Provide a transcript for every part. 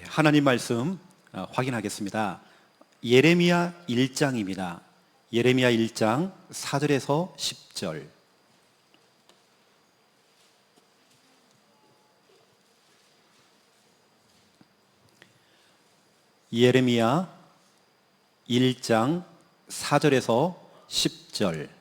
하나님 말씀 확인하겠습니다. 예레미야 1장입니다. 예레미야 1장 4절에서 10절. 예레미야 1장 4절에서 10절.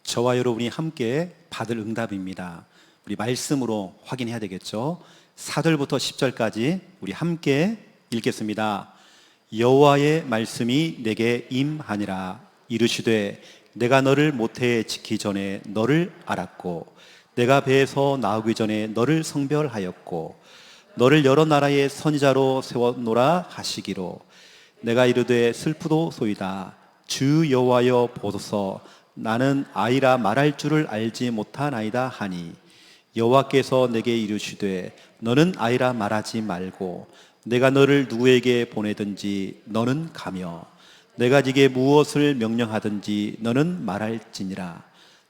저와 여러분이 함께 받을 응답입니다. 우리 말씀으로 확인해야 되겠죠. 4절부터 10절까지 우리 함께 읽겠습니다. 여호와의 말씀이 내게 임하니라. 이르시되 내가 너를 모태에 짓기 전에 너를 알았고 내가 배에서 나오기 전에 너를 성별하였고 너를 여러 나라의 선지자로 세웠노라 하시기로 내가 이르되 슬프도소이다. 주 여호와여 보소서 나는 아이라 말할 줄을 알지 못하나이다 하니 여호와께서 내게 이르시되 너는 아이라 말하지 말고 내가 너를 누구에게 보내든지 너는 가며 내가 네게 무엇을 명령하든지 너는 말할지니라.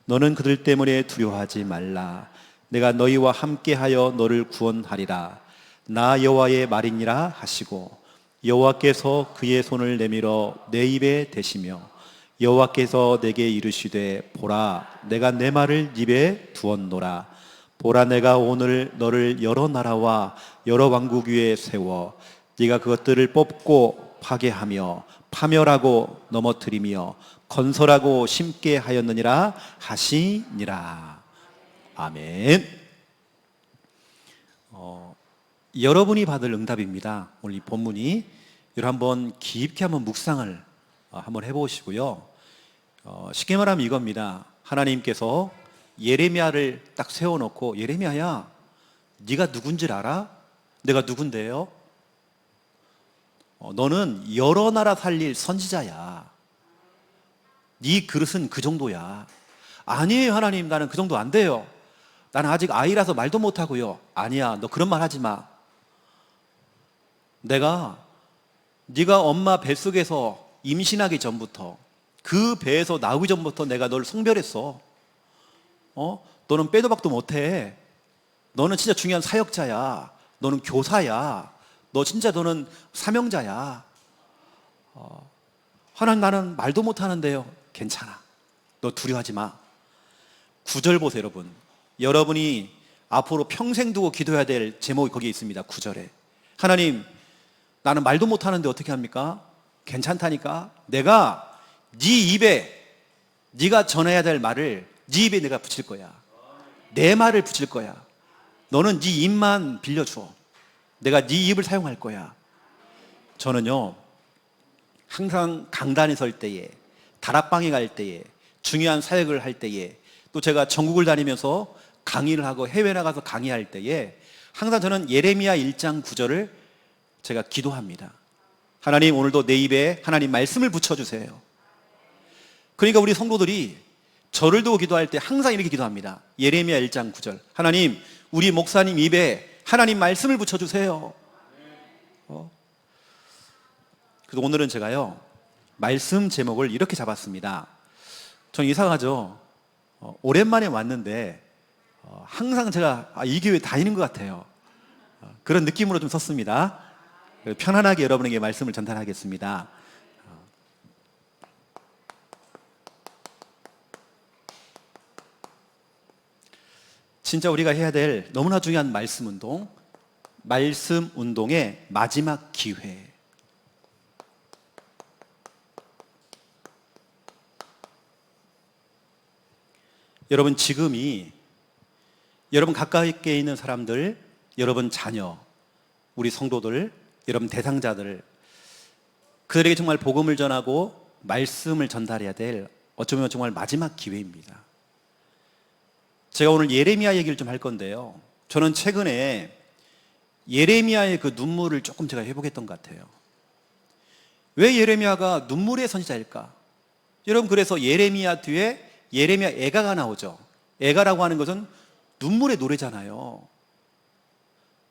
너는 그들 때문에 두려워하지 말라. 내가 너희와 함께하여 너를 구원하리라. 나 여호와의 말이니라 하시고 여호와께서 그의 손을 내밀어 내 입에 대시며 여호와께서 내게 이르시되 보라 내가 내 말을 입에 두었노라. 보라 내가 오늘 너를 여러 나라와 여러 왕국 위에 세워 네가 그것들을 뽑고 파괴하며 파멸하고 넘어뜨리며 건설하고 심게 하였느니라 하시니라. 아멘. 여러분이 받을 응답입니다. 오늘 이 본문이 여러분 한번 깊게 한번 묵상을 한번 해보시고요. 쉽게 말하면 이겁니다. 하나님께서 예레미야를 딱 세워놓고 예레미야야 네가 누군지 알아? 내가 누군데요? 너는 여러 나라 살릴 선지자야. 네 그릇은 그 정도야. 아니에요 하나님, 나는 그 정도 안 돼요. 나는 아직 아이라서 말도 못하고요. 아니야, 너 그런 말 하지 마. 네가 엄마 뱃속에서 임신하기 전부터 그 배에서 나오기 전부터 내가 너를 성별했어. 너는 빼도 박도 못해. 너는 진짜 중요한 사역자야. 너는 교사야. 너는 사명자야. 하나님 나는 말도 못하는데요. 괜찮아. 너 두려워하지 마. 9절 보세요 여러분. 여러분이 앞으로 평생 두고 기도해야 될 제목이 거기에 있습니다. 9절에 하나님 나는 말도 못하는데 어떻게 합니까? 괜찮다니까. 내가 네 입에 네가 전해야 될 말을 네 입에 내가 붙일 거야. 내 말을 붙일 거야. 너는 네 입만 빌려줘. 내가 네 입을 사용할 거야. 저는요 항상 강단에 설 때에, 다락방에 갈 때에, 중요한 사역을 할 때에, 또 제가 전국을 다니면서 강의를 하고 해외 나가서 강의할 때에 항상 저는 예레미야 1장 9절을 제가 기도합니다. 하나님 오늘도 내 입에 하나님 말씀을 붙여주세요. 그러니까 우리 성도들이 저를 두고 기도할 때 항상 이렇게 기도합니다. 예레미야 1장 9절 하나님 우리 목사님 입에 하나님 말씀을 붙여주세요. 그래서 오늘은 제가요 말씀 제목을 이렇게 잡았습니다. 전 이상하죠. 오랜만에 왔는데 항상 제가 이 교회 다니는 것 같아요. 그런 느낌으로 좀 썼습니다. 편안하게 여러분에게 말씀을 전달하겠습니다. 진짜 우리가 해야 될 너무나 중요한 말씀 운동의 마지막 기회. 여러분 지금이 여러분 가까이 있는 사람들, 여러분 자녀, 우리 성도들, 여러분 대상자들, 그들에게 정말 복음을 전하고 말씀을 전달해야 될 어쩌면 정말 마지막 기회입니다. 제가 오늘 예레미야 얘기를 좀 할 건데요. 저는 최근에 예레미야의 그 눈물을 조금 제가 회복했던 것 같아요. 왜 예레미야가 눈물의 선지자일까? 여러분 그래서 예레미야 뒤에 예레미야 애가가 나오죠. 애가라고 하는 것은 눈물의 노래잖아요.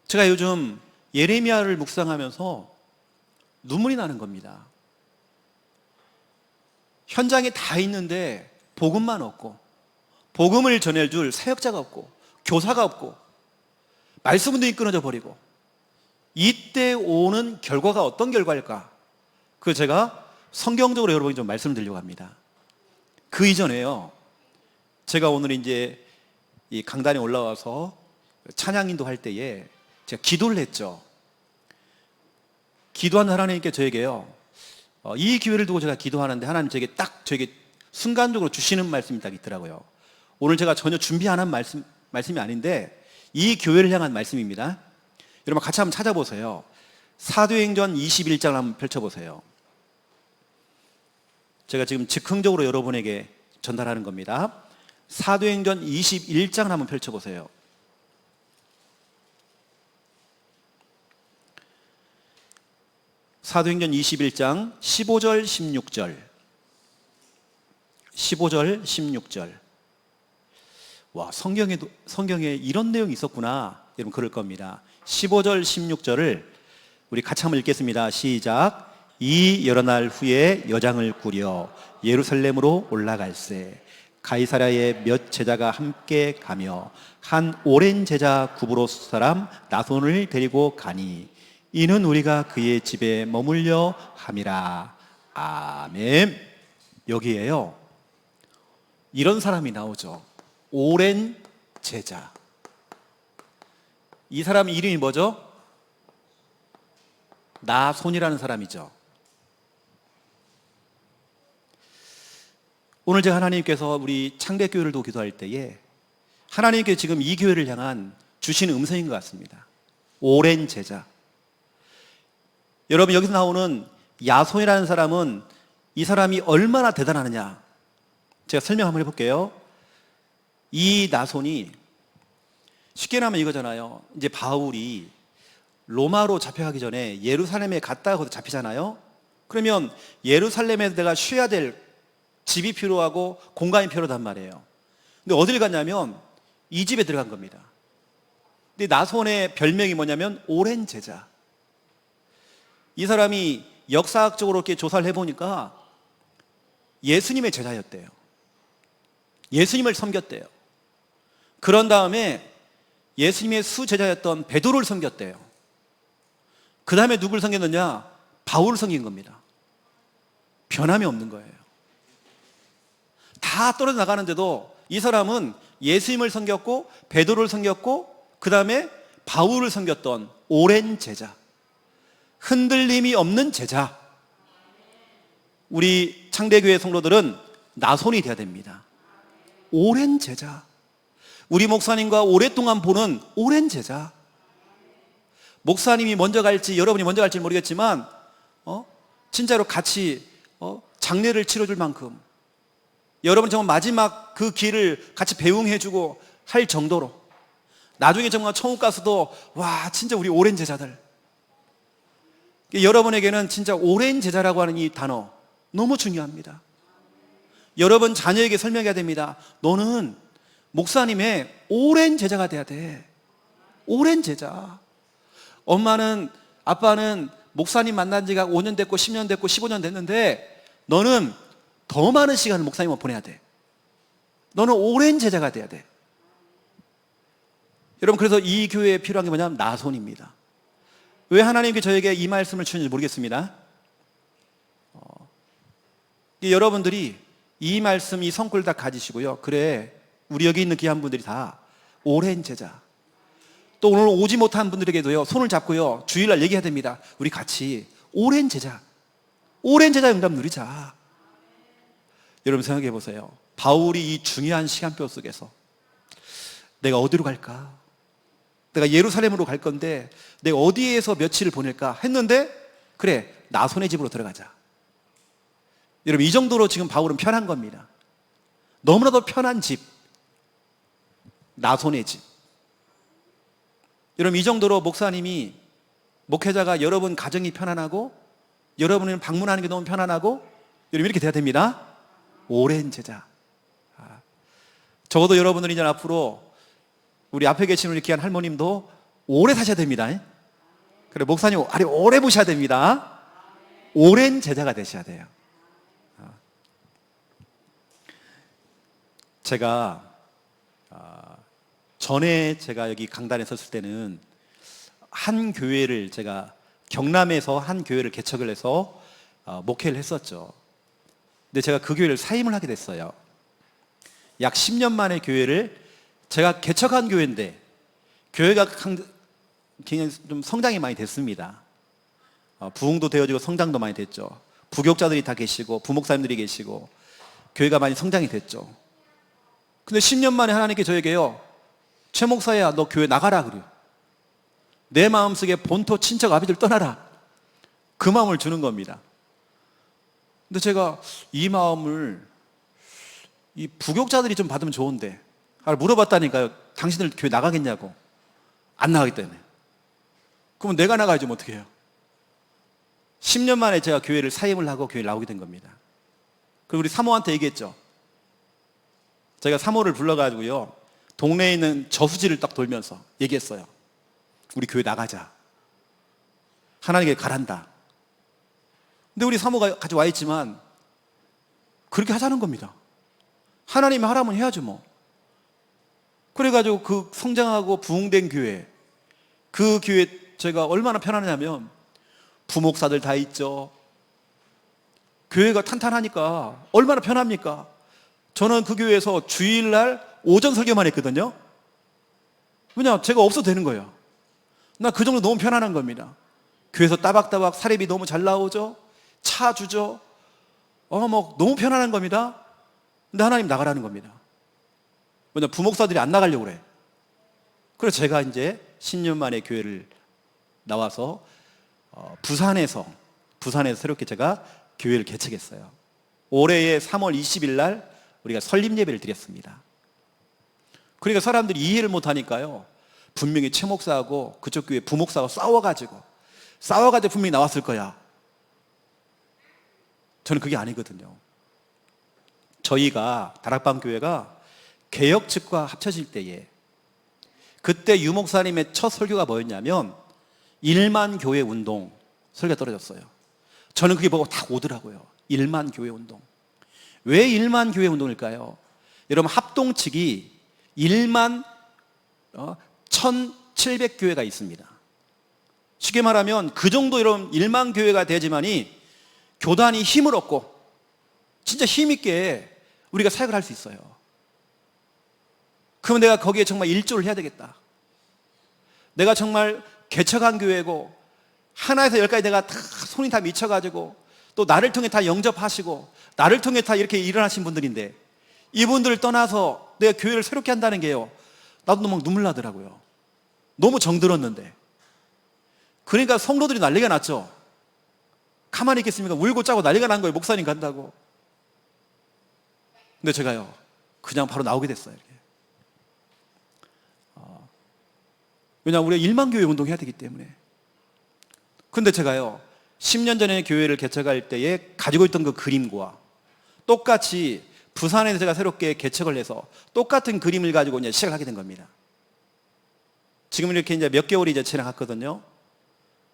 제가 요즘 예레미야를 묵상하면서 눈물이 나는 겁니다. 현장에 다 있는데 복음만 없고 복음을 전해줄 사역자가 없고 교사가 없고 말씀 운동이 끊어져 버리고 이때 오는 결과가 어떤 결과일까? 그 제가 성경적으로 여러분이 좀 말씀드리려고 합니다. 그 이전에요, 제가 오늘 이제 이 강단에 올라와서 찬양 인도할 때에 제가 기도를 했죠. 기도한 하나님께 저에게요, 이 기회를 두고 제가 기도하는데 하나님 저에게 순간적으로 주시는 말씀이 딱 있더라고요. 오늘 제가 전혀 준비 안 한 말씀이 아닌데 이 교회를 향한 말씀입니다. 여러분 같이 한번 찾아보세요. 사도행전 21장을 한번 펼쳐보세요. 제가 지금 즉흥적으로 여러분에게 전달하는 겁니다. 사도행전 21장을 한번 펼쳐보세요. 사도행전 21장 15절 16절 15절 16절. 와, 성경에 이런 내용이 있었구나, 여러분 그럴 겁니다. 15절 16절을 우리 같이 한번 읽겠습니다. 시작. 이 여러 날 후에 여장을 꾸려 예루살렘으로 올라갈새 가이사랴에 몇 제자가 함께 가며 한 오랜 제자 구브로스 사람 나손을 데리고 가니 이는 우리가 그의 집에 머물려 함이라. 아멘. 여기에요, 이런 사람이 나오죠. 오랜 제자. 이 사람 이름이 뭐죠? 나손이라는 사람이죠. 오늘 제가 하나님께서 우리 창대교회를 두고 기도할 때에 하나님께 지금 이 교회를 향한 주시는 음성인 것 같습니다. 오랜 제자. 여러분, 여기서 나오는 야손이라는 사람은 이 사람이 얼마나 대단하느냐, 제가 설명 한번 해볼게요. 이 나손이 쉽게 말하면 이거잖아요. 이제 바울이 로마로 잡혀가기 전에 예루살렘에 갔다가 거기서 잡히잖아요. 그러면 예루살렘에서 내가 쉬어야 될 집이 필요하고 공간이 필요하단 말이에요. 근데 어딜 갔냐면 이 집에 들어간 겁니다. 근데 나손의 별명이 뭐냐면 오랜 제자. 이 사람이 역사학적으로 이렇게 조사를 해보니까 예수님의 제자였대요. 예수님을 섬겼대요. 그런 다음에 예수님의 수제자였던 베드로를 섬겼대요. 그 다음에 누굴 섬겼느냐? 바울을 섬긴 겁니다. 변함이 없는 거예요. 다 떨어져 나가는데도 이 사람은 예수님을 섬겼고 베드로를 섬겼고 그 다음에 바울을 섬겼던 오랜 제자, 흔들림이 없는 제자. 우리 창대교회 성도들은 나손이 돼야 됩니다. 오랜 제자. 우리 목사님과 오랫동안 보는 오랜 제자. 목사님이 먼저 갈지 여러분이 먼저 갈지 모르겠지만 진짜로 같이 장례를 치러줄 만큼 여러분 정말 마지막 그 길을 같이 배웅해주고 할 정도로 나중에 정말 천국 가서도 와 진짜 우리 오랜 제자들. 여러분에게는 진짜 오랜 제자라고 하는 이 단어 너무 중요합니다. 여러분 자녀에게 설명해야 됩니다. 너는 목사님의 오랜 제자가 돼야 돼. 오랜 제자. 엄마는 아빠는 목사님 만난 지가 5년 됐고 10년 됐고 15년 됐는데 너는 더 많은 시간을 목사님과 보내야 돼. 너는 오랜 제자가 돼야 돼. 여러분 그래서 이 교회에 필요한 게 뭐냐면 나손입니다. 왜 하나님께 저에게 이 말씀을 주는지 모르겠습니다. 여러분들이 이 말씀, 이 성과를 다 가지시고요. 그래, 우리 여기 있는 귀한 분들이 다 오랜 제자. 또 오늘 오지 못한 분들에게도요, 손을 잡고요, 주일날 얘기해야 됩니다. 우리 같이 오랜 제자, 오랜 제자 응답 누리자. 여러분 생각해 보세요. 바울이 이 중요한 시간표 속에서 내가 어디로 갈까? 내가 예루살렘으로 갈 건데 내가 어디에서 며칠을 보낼까 했는데 그래, 나손의 집으로 들어가자. 여러분 이 정도로 지금 바울은 편한 겁니다. 너무나도 편한 집, 나손의 집. 여러분 이 정도로 목사님이, 목회자가 여러분 가정이 편안하고 여러분은 방문하는 게 너무 편안하고 여러분 이렇게 돼야 됩니다. 오랜 제자. 적어도 여러분은 이제 앞으로 우리 앞에 계시는 우리 귀한 할머님도 오래 사셔야 됩니다. 그래, 목사님 아주 오래 보셔야 됩니다. 오랜 제자가 되셔야 돼요. 제가 전에 제가 여기 강단에 섰을 때는 한 교회를 제가 경남에서 한 교회를 개척을 해서 목회를 했었죠. 근데 제가 그 교회를 사임을 하게 됐어요. 약 10년 만에 교회를 제가 개척한 교회인데 교회가 굉장히 좀 성장이 많이 됐습니다. 부흥도 되어지고 성장도 많이 됐죠. 부교육자들이 다 계시고 부목사님들이 계시고 교회가 많이 성장이 됐죠. 근데 10년 만에 하나님께 저에게요, 최 목사야 너 교회 나가라 그래요. 내 마음속에 본토 친척 아비들 떠나라, 그 마음을 주는 겁니다. 근데 제가 이 마음을 이 부교육자들이 좀 받으면 좋은데 물어봤다니까요. 당신들 교회 나가겠냐고. 안 나가겠다네. 그러면 내가 나가야지 뭐 어떻게 해요. 10년 만에 제가 교회를 사임을 하고 교회를 나오게 된 겁니다. 그리고 우리 사모한테 얘기했죠. 제가 사모를 불러가지고요, 동네에 있는 저수지를 딱 돌면서 얘기했어요. 우리 교회 나가자. 하나님께 가란다. 근데 우리 사모가 같이 와 있지만 그렇게 하자는 겁니다. 하나님이 하라면 해야죠 뭐. 그래가지고 그 성장하고 부흥된 교회, 그 교회 제가 얼마나 편안하냐면 부목사들 다 있죠. 교회가 탄탄하니까 얼마나 편합니까? 저는 그 교회에서 주일날 오전 설교만 했거든요. 왜냐? 제가 없어도 되는 거예요. 나 그 정도 너무 편안한 겁니다. 교회에서 따박따박 사례비 너무 잘 나오죠. 차 주죠. 뭐 너무 편안한 겁니다. 근데 하나님 나가라는 겁니다. 왜냐? 부목사들이 안 나가려고 그래. 그래서 제가 이제 10년 만에 교회를 나와서 부산에서 새롭게 제가 교회를 개척했어요. 올해의 3월 20일 날 우리가 설립 예배를 드렸습니다. 그러니까 사람들이 이해를 못 하니까요, 분명히 최 목사하고 그쪽 교회 부목사가 싸워가지고 분명히 나왔을 거야. 저는 그게 아니거든요. 저희가 다락방 교회가 개혁 측과 합쳐질 때에 그때 유 목사님의 첫 설교가 뭐였냐면 1만 교회 운동 설교가 떨어졌어요. 저는 그게 보고 딱 오더라고요. 1만 교회 운동. 왜 1만 교회 운동일까요? 여러분, 합동 측이 1만 1,700교회가 있습니다. 쉽게 말하면 그 정도 여러분 1만 교회가 되지만이 교단이 힘을 얻고 진짜 힘있게 우리가 사역을 할 수 있어요. 그러면 내가 거기에 정말 일조를 해야 되겠다. 내가 정말 개척한 교회고 하나에서 열까지 내가 다 손이 다 미쳐가지고 또 나를 통해 다 영접하시고 나를 통해 다 이렇게 일어나신 분들인데 이분들을 떠나서 내가 교회를 새롭게 한다는 게요, 나도 막 눈물 나더라고요. 너무 정들었는데. 그러니까 성도들이 난리가 났죠. 가만히 있겠습니까? 울고 짜고 난리가 난 거예요. 목사님 간다고. 근데 제가요, 그냥 바로 나오게 됐어요. 이렇게. 왜냐하면 우리가 1만 교회 운동해야 되기 때문에. 근데 제가요, 10년 전에 교회를 개척할 때에 가지고 있던 그 그림과 똑같이 부산에서 제가 새롭게 개척을 해서 똑같은 그림을 가지고 이제 시작을 하게 된 겁니다. 지금 이렇게 이제 몇 개월이 이제 지나갔거든요.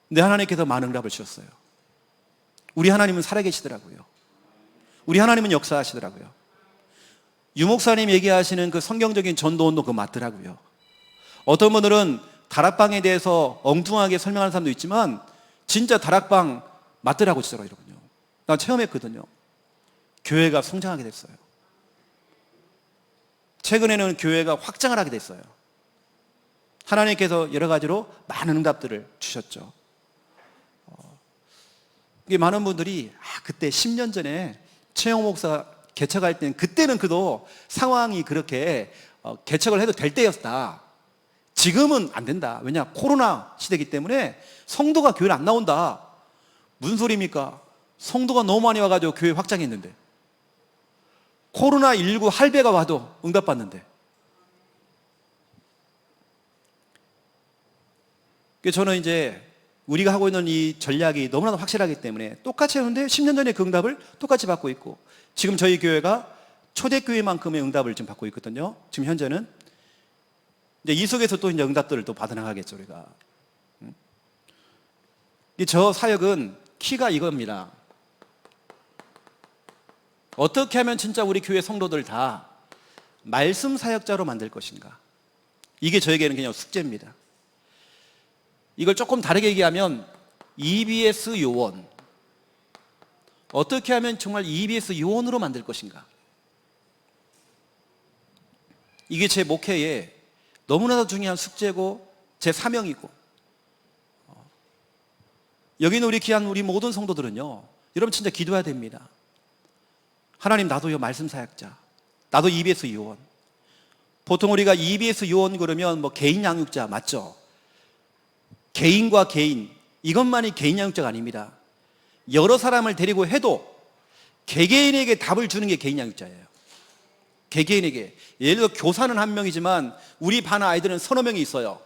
근데 하나님께서 많은 응답을 주셨어요. 우리 하나님은 살아계시더라고요. 우리 하나님은 역사하시더라고요. 유 목사님 얘기하시는 그 성경적인 전도 운동 그거 맞더라고요. 어떤 분들은 다락방에 대해서 엉뚱하게 설명하는 사람도 있지만 진짜 다락방 맞더라고 이러군요. 난 체험했거든요. 교회가 성장하게 됐어요. 최근에는 교회가 확장을 하게 됐어요. 하나님께서 여러 가지로 많은 응답들을 주셨죠. 많은 분들이 그때 10년 전에 최영 목사가 개척할 때는 그때는 그도 상황이 그렇게 개척을 해도 될 때였다. 지금은 안 된다. 왜냐? 코로나 시대이기 때문에 성도가 교회를 안 나온다. 무슨 소리입니까? 성도가 너무 많이 와가지고 교회 확장했는데, 코로나19 할배가 와도 응답받는데. 저는 이제 우리가 하고 있는 이 전략이 너무나도 확실하기 때문에 똑같이 하는데 10년 전에 그 응답을 똑같이 받고 있고, 지금 저희 교회가 초대교회만큼의 응답을 지금 받고 있거든요. 지금 현재는 이제 이 속에서 또 이제 응답들을 또 받아나가겠죠, 우리가. 저 사역은 키가 이겁니다. 어떻게 하면 진짜 우리 교회 성도들 다 말씀 사역자로 만들 것인가? 이게 저에게는 그냥 숙제입니다. 이걸 조금 다르게 얘기하면 EBS 요원, 어떻게 하면 정말 EBS 요원으로 만들 것인가? 이게 제 목회에 너무나도 중요한 숙제고 제 사명이고, 여기 있는 우리 귀한 우리 모든 성도들은요, 여러분 진짜 기도해야 됩니다. 하나님, 나도요 말씀 사역자, 나도 EBS 요원. 보통 우리가 EBS 요원 그러면 뭐 개인 양육자 맞죠? 개인과 개인, 이것만이 개인 양육자가 아닙니다. 여러 사람을 데리고 해도 개개인에게 답을 주는 게 개인 양육자예요. 개개인에게. 예를 들어 교사는 한 명이지만 우리 반 아이들은 서너 명이 있어요.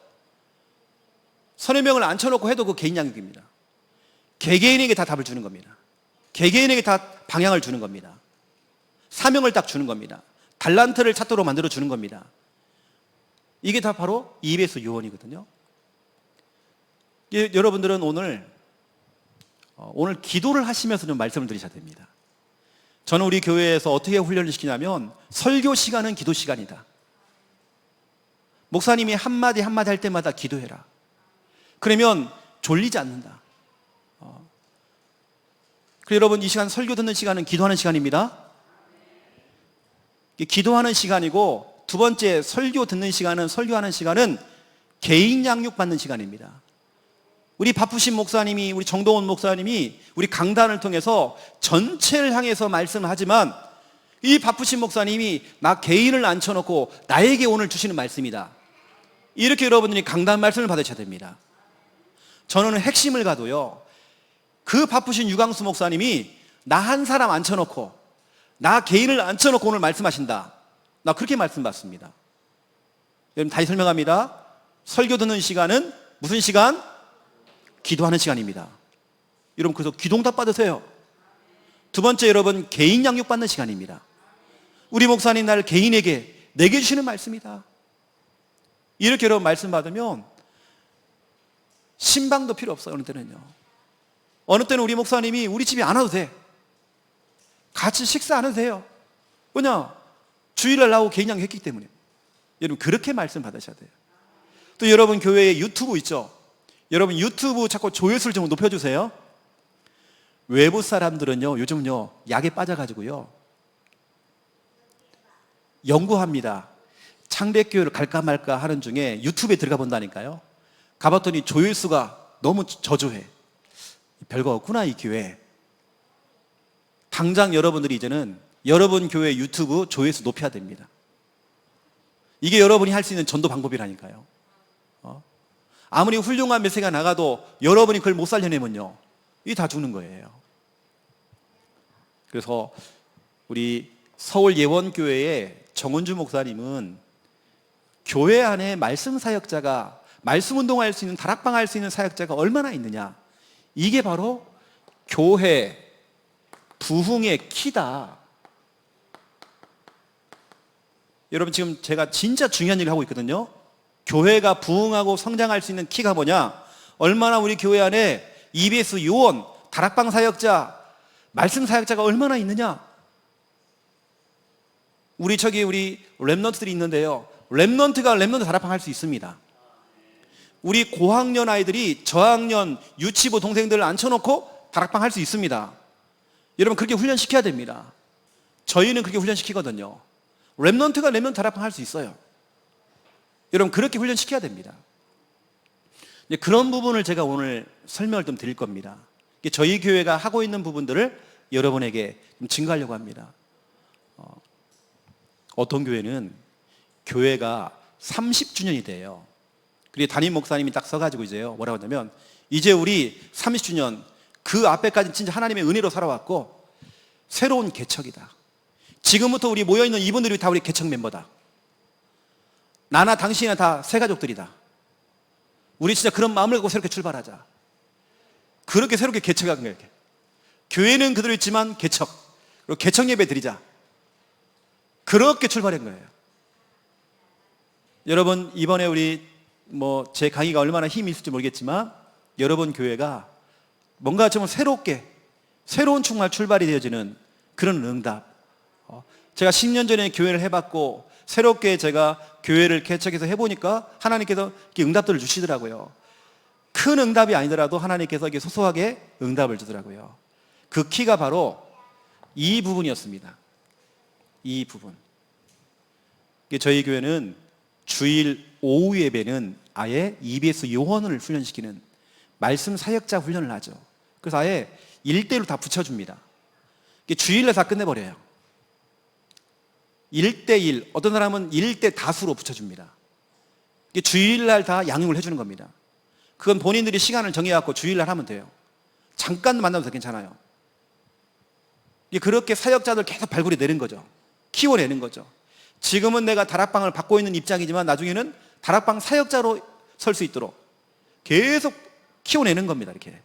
서너 명을 앉혀놓고 해도 그 개인 양육입니다. 개개인에게 다 답을 주는 겁니다. 개개인에게 다 방향을 주는 겁니다. 사명을 딱 주는 겁니다. 달란트를 찾도록 만들어 주는 겁니다. 이게 다 바로 EBS 요원이거든요. 여러분들은 오늘 기도를 하시면서 좀 말씀을 드리셔야 됩니다. 저는 우리 교회에서 어떻게 훈련을 시키냐면 설교 시간은 기도 시간이다. 목사님이 한마디 한마디 할 때마다 기도해라. 그러면 졸리지 않는다. 그래서 여러분, 이 시간 설교 듣는 시간은 기도하는 시간입니다. 기도하는 시간이고, 두 번째 설교 듣는 시간은, 설교하는 시간은 개인 양육 받는 시간입니다. 우리 바쁘신 목사님이, 우리 정동원 목사님이 우리 강단을 통해서 전체를 향해서 말씀을 하지만, 이 바쁘신 목사님이 나 개인을 앉혀놓고 나에게 오늘 주시는 말씀이다. 이렇게 여러분들이 강단 말씀을 받으셔야 됩니다. 저는 핵심을 가도요, 그 바쁘신 유광수 목사님이 나 한 사람 앉혀놓고, 나 개인을 앉혀놓고 오늘 말씀하신다. 나 그렇게 말씀 받습니다. 여러분, 다시 설명합니다. 설교 듣는 시간은 무슨 시간? 기도하는 시간입니다. 여러분, 그래서 기도응답 받으세요. 두 번째, 여러분, 개인 양육 받는 시간입니다. 우리 목사님 나를 개인에게 내게 주시는 말씀이다. 이렇게 여러분 말씀 받으면 신방도 필요 없어요. 어느 때는요. 어느 때는 우리 목사님이 우리 집에 안 와도 돼. 같이 식사 안 해도 돼요. 왜냐? 주일날 나오고 개인 양육 했기 때문에. 여러분, 그렇게 말씀 받으셔야 돼요. 또 여러분 교회에 유튜브 있죠? 여러분 유튜브 자꾸 조회수를 좀 높여주세요. 외부 사람들은요, 요즘은요 약에 빠져가지고요 연구합니다. 창백교회를 갈까 말까 하는 중에 유튜브에 들어가 본다니까요. 가봤더니 조회수가 너무 저조해. 별거 없구나 이 교회. 당장 여러분들이 이제는 여러분 교회 유튜브 조회수 높여야 됩니다. 이게 여러분이 할 수 있는 전도 방법이라니까요. 아무리 훌륭한 메시지가 나가도 여러분이 그걸 못 살려내면요, 이게 다 죽는 거예요. 그래서 우리 서울 예원교회의 정은주 목사님은 교회 안에 말씀 사역자가, 말씀 운동할 수 있는, 다락방 할 수 있는 사역자가 얼마나 있느냐, 이게 바로 교회 부흥의 키다. 여러분, 지금 제가 진짜 중요한 일을 하고 있거든요. 교회가 부흥하고 성장할 수 있는 키가 뭐냐? 얼마나 우리 교회 안에 EBS 요원, 다락방 사역자, 말씀 사역자가 얼마나 있느냐? 우리 랩넌트들이 있는데요, 랩넌트가 랩넌트 다락방 할 수 있습니다. 우리 고학년 아이들이 저학년 유치부 동생들을 앉혀놓고 다락방 할 수 있습니다. 여러분, 그렇게 훈련시켜야 됩니다. 저희는 그렇게 훈련시키거든요. 랩넌트가 랩넌트 다락방 할 수 있어요. 여러분, 그렇게 훈련시켜야 됩니다. 그런 부분을 제가 오늘 설명을 좀 드릴 겁니다. 저희 교회가 하고 있는 부분들을 여러분에게 좀 증거하려고 합니다. 어떤 교회는 교회가 30주년이 돼요. 그리고 담임 목사님이 딱 서가지고 이제요, 뭐라고 하냐면, 이제 우리 30주년, 그 앞에까지 진짜 하나님의 은혜로 살아왔고 새로운 개척이다. 지금부터 우리 모여있는 이분들이 다 우리 개척 멤버다. 나나 당신이나 다 새가족들이다. 우리 진짜 그런 마음을 갖고 새롭게 출발하자. 그렇게 새롭게 개척한 거예요. 교회는 그대로 있지만 개척, 그리고 개척 예배 드리자. 그렇게 출발한 거예요. 여러분, 이번에 우리 제 강의가 얼마나 힘이 있을지 모르겠지만, 여러분 교회가 뭔가 좀 새롭게, 새로운 정말 출발이 되어지는 그런 응답, 제가 10년 전에 교회를 해봤고 새롭게 제가 교회를 개척해서 해보니까 하나님께서 이렇게 응답들을 주시더라고요. 큰 응답이 아니더라도 하나님께서 이렇게 소소하게 응답을 주더라고요. 그 키가 바로 이 부분이었습니다. 이 부분. 저희 교회는 주일 오후 예배는 아예 EBS 요원을 훈련시키는 말씀 사역자 훈련을 하죠. 그래서 아예 1대1로 다 붙여줍니다. 주일날 다 끝내버려요. 1대1, 어떤 사람은 1대 다수로 붙여줍니다. 주일날 다 양육을 해주는 겁니다. 그건 본인들이 시간을 정해갖고 주일날 하면 돼요. 잠깐 만나도 괜찮아요. 그렇게 사역자들 계속 발굴이 내는 거죠. 키워내는 거죠. 지금은 내가 다락방을 받고 있는 입장이지만 나중에는 다락방 사역자로 설 수 있도록 계속 키워내는 겁니다. 이렇게.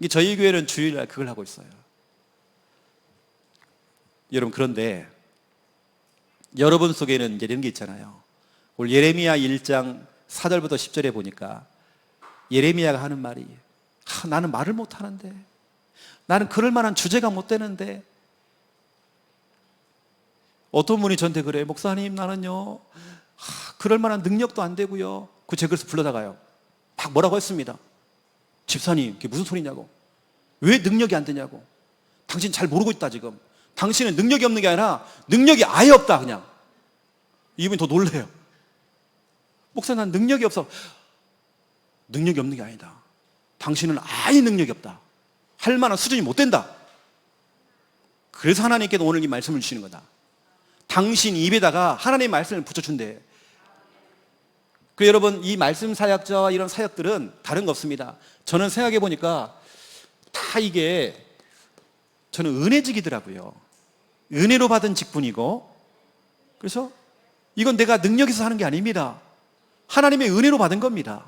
저희 교회는 주일날 그걸 하고 있어요. 여러분, 그런데 여러분 속에는 이제 이런 게 있잖아요. 오늘 예레미야 1장 4절부터 10절에 보니까 예레미야가 하는 말이, 나는 말을 못하는데, 나는 그럴 만한 주제가 못 되는데. 어떤 분이 저한테 그래요. 목사님, 나는요 그럴 만한 능력도 안 되고요. 제가 그래서 불러다가요, 막 뭐라고 했습니다. 집사님, 그게 무슨 소리냐고, 왜 능력이 안 되냐고, 당신 잘 모르고 있다. 지금 당신은 능력이 없는 게 아니라 능력이 아예 없다. 그냥 이분이 더 놀래요. 목사님, 난 능력이 없어. 능력이 없는 게 아니다. 당신은 아예 능력이 없다. 할 만한 수준이 못 된다. 그래서 하나님께서 오늘 이 말씀을 주시는 거다. 당신 입에다가 하나님의 말씀을 붙여준대. 여러분, 이 말씀 사역자와 이런 사역들은 다른 거 없습니다. 저는 생각해 보니까 다 이게 저는 은혜직이더라고요. 은혜로 받은 직분이고, 그래서 이건 내가 능력이 있어서 하는 게 아닙니다. 하나님의 은혜로 받은 겁니다.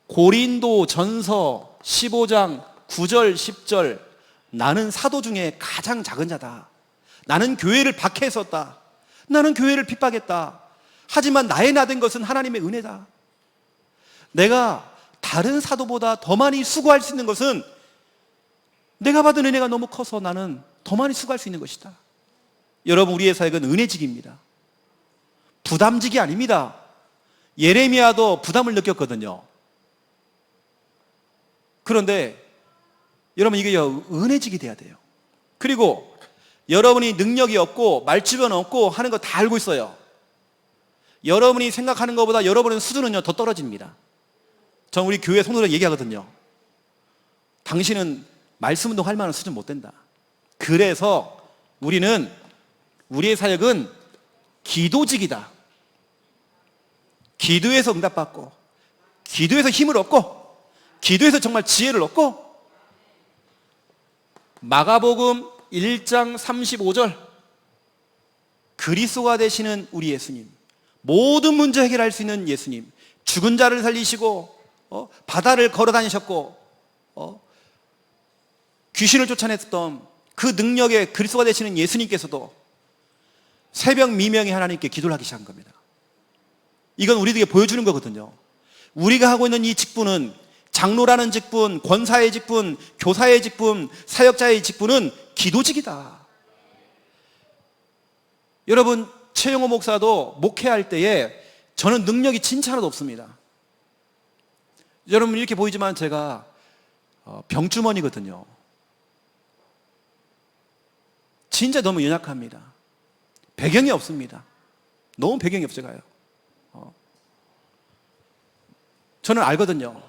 고린도 전서 15장 9절 10절, 나는 사도 중에 가장 작은 자다. 나는 교회를 박해했었다. 나는 교회를 핍박했다. 하지만 나의 나 된 것은 하나님의 은혜다. 내가 다른 사도보다 더 많이 수고할 수 있는 것은 내가 받은 은혜가 너무 커서 나는 더 많이 수고할 수 있는 것이다. 여러분, 우리의 사역은 은혜직입니다. 부담직이 아닙니다. 예레미야도 부담을 느꼈거든요. 그런데 여러분, 이게 은혜직이 돼야 돼요. 그리고 여러분이 능력이 없고 말주변 없고 하는 거 다 알고 있어요. 여러분이 생각하는 것보다 여러분의 수준은요 더 떨어집니다. 전 우리 교회 성도들 얘기하거든요. 당신은 말씀 운동 할 만한 수준 못 된다. 그래서 우리의 사역은 기도직이다. 기도해서 응답받고, 기도해서 힘을 얻고, 기도해서 정말 지혜를 얻고. 마가복음 1장 35절, 그리스도가 되시는 우리 예수님, 모든 문제 해결할 수 있는 예수님, 죽은 자를 살리시고 바다를 걸어 다니셨고 귀신을 쫓아냈던 그 능력의 그리스도가 되시는 예수님께서도 새벽 미명에 하나님께 기도를 하기 시작한 겁니다. 이건 우리들에게 보여주는 거거든요. 우리가 하고 있는 이 직분은, 장로라는 직분, 권사의 직분, 교사의 직분, 사역자의 직분은 기도직이다. 여러분, 최영호 목사도 목회할 때에 저는 능력이 진짜 하나도 없습니다. 여러분, 이렇게 보이지만 제가 병주머니거든요. 진짜 너무 연약합니다. 배경이 없습니다. 너무 배경이 없어가요. 저는 알거든요.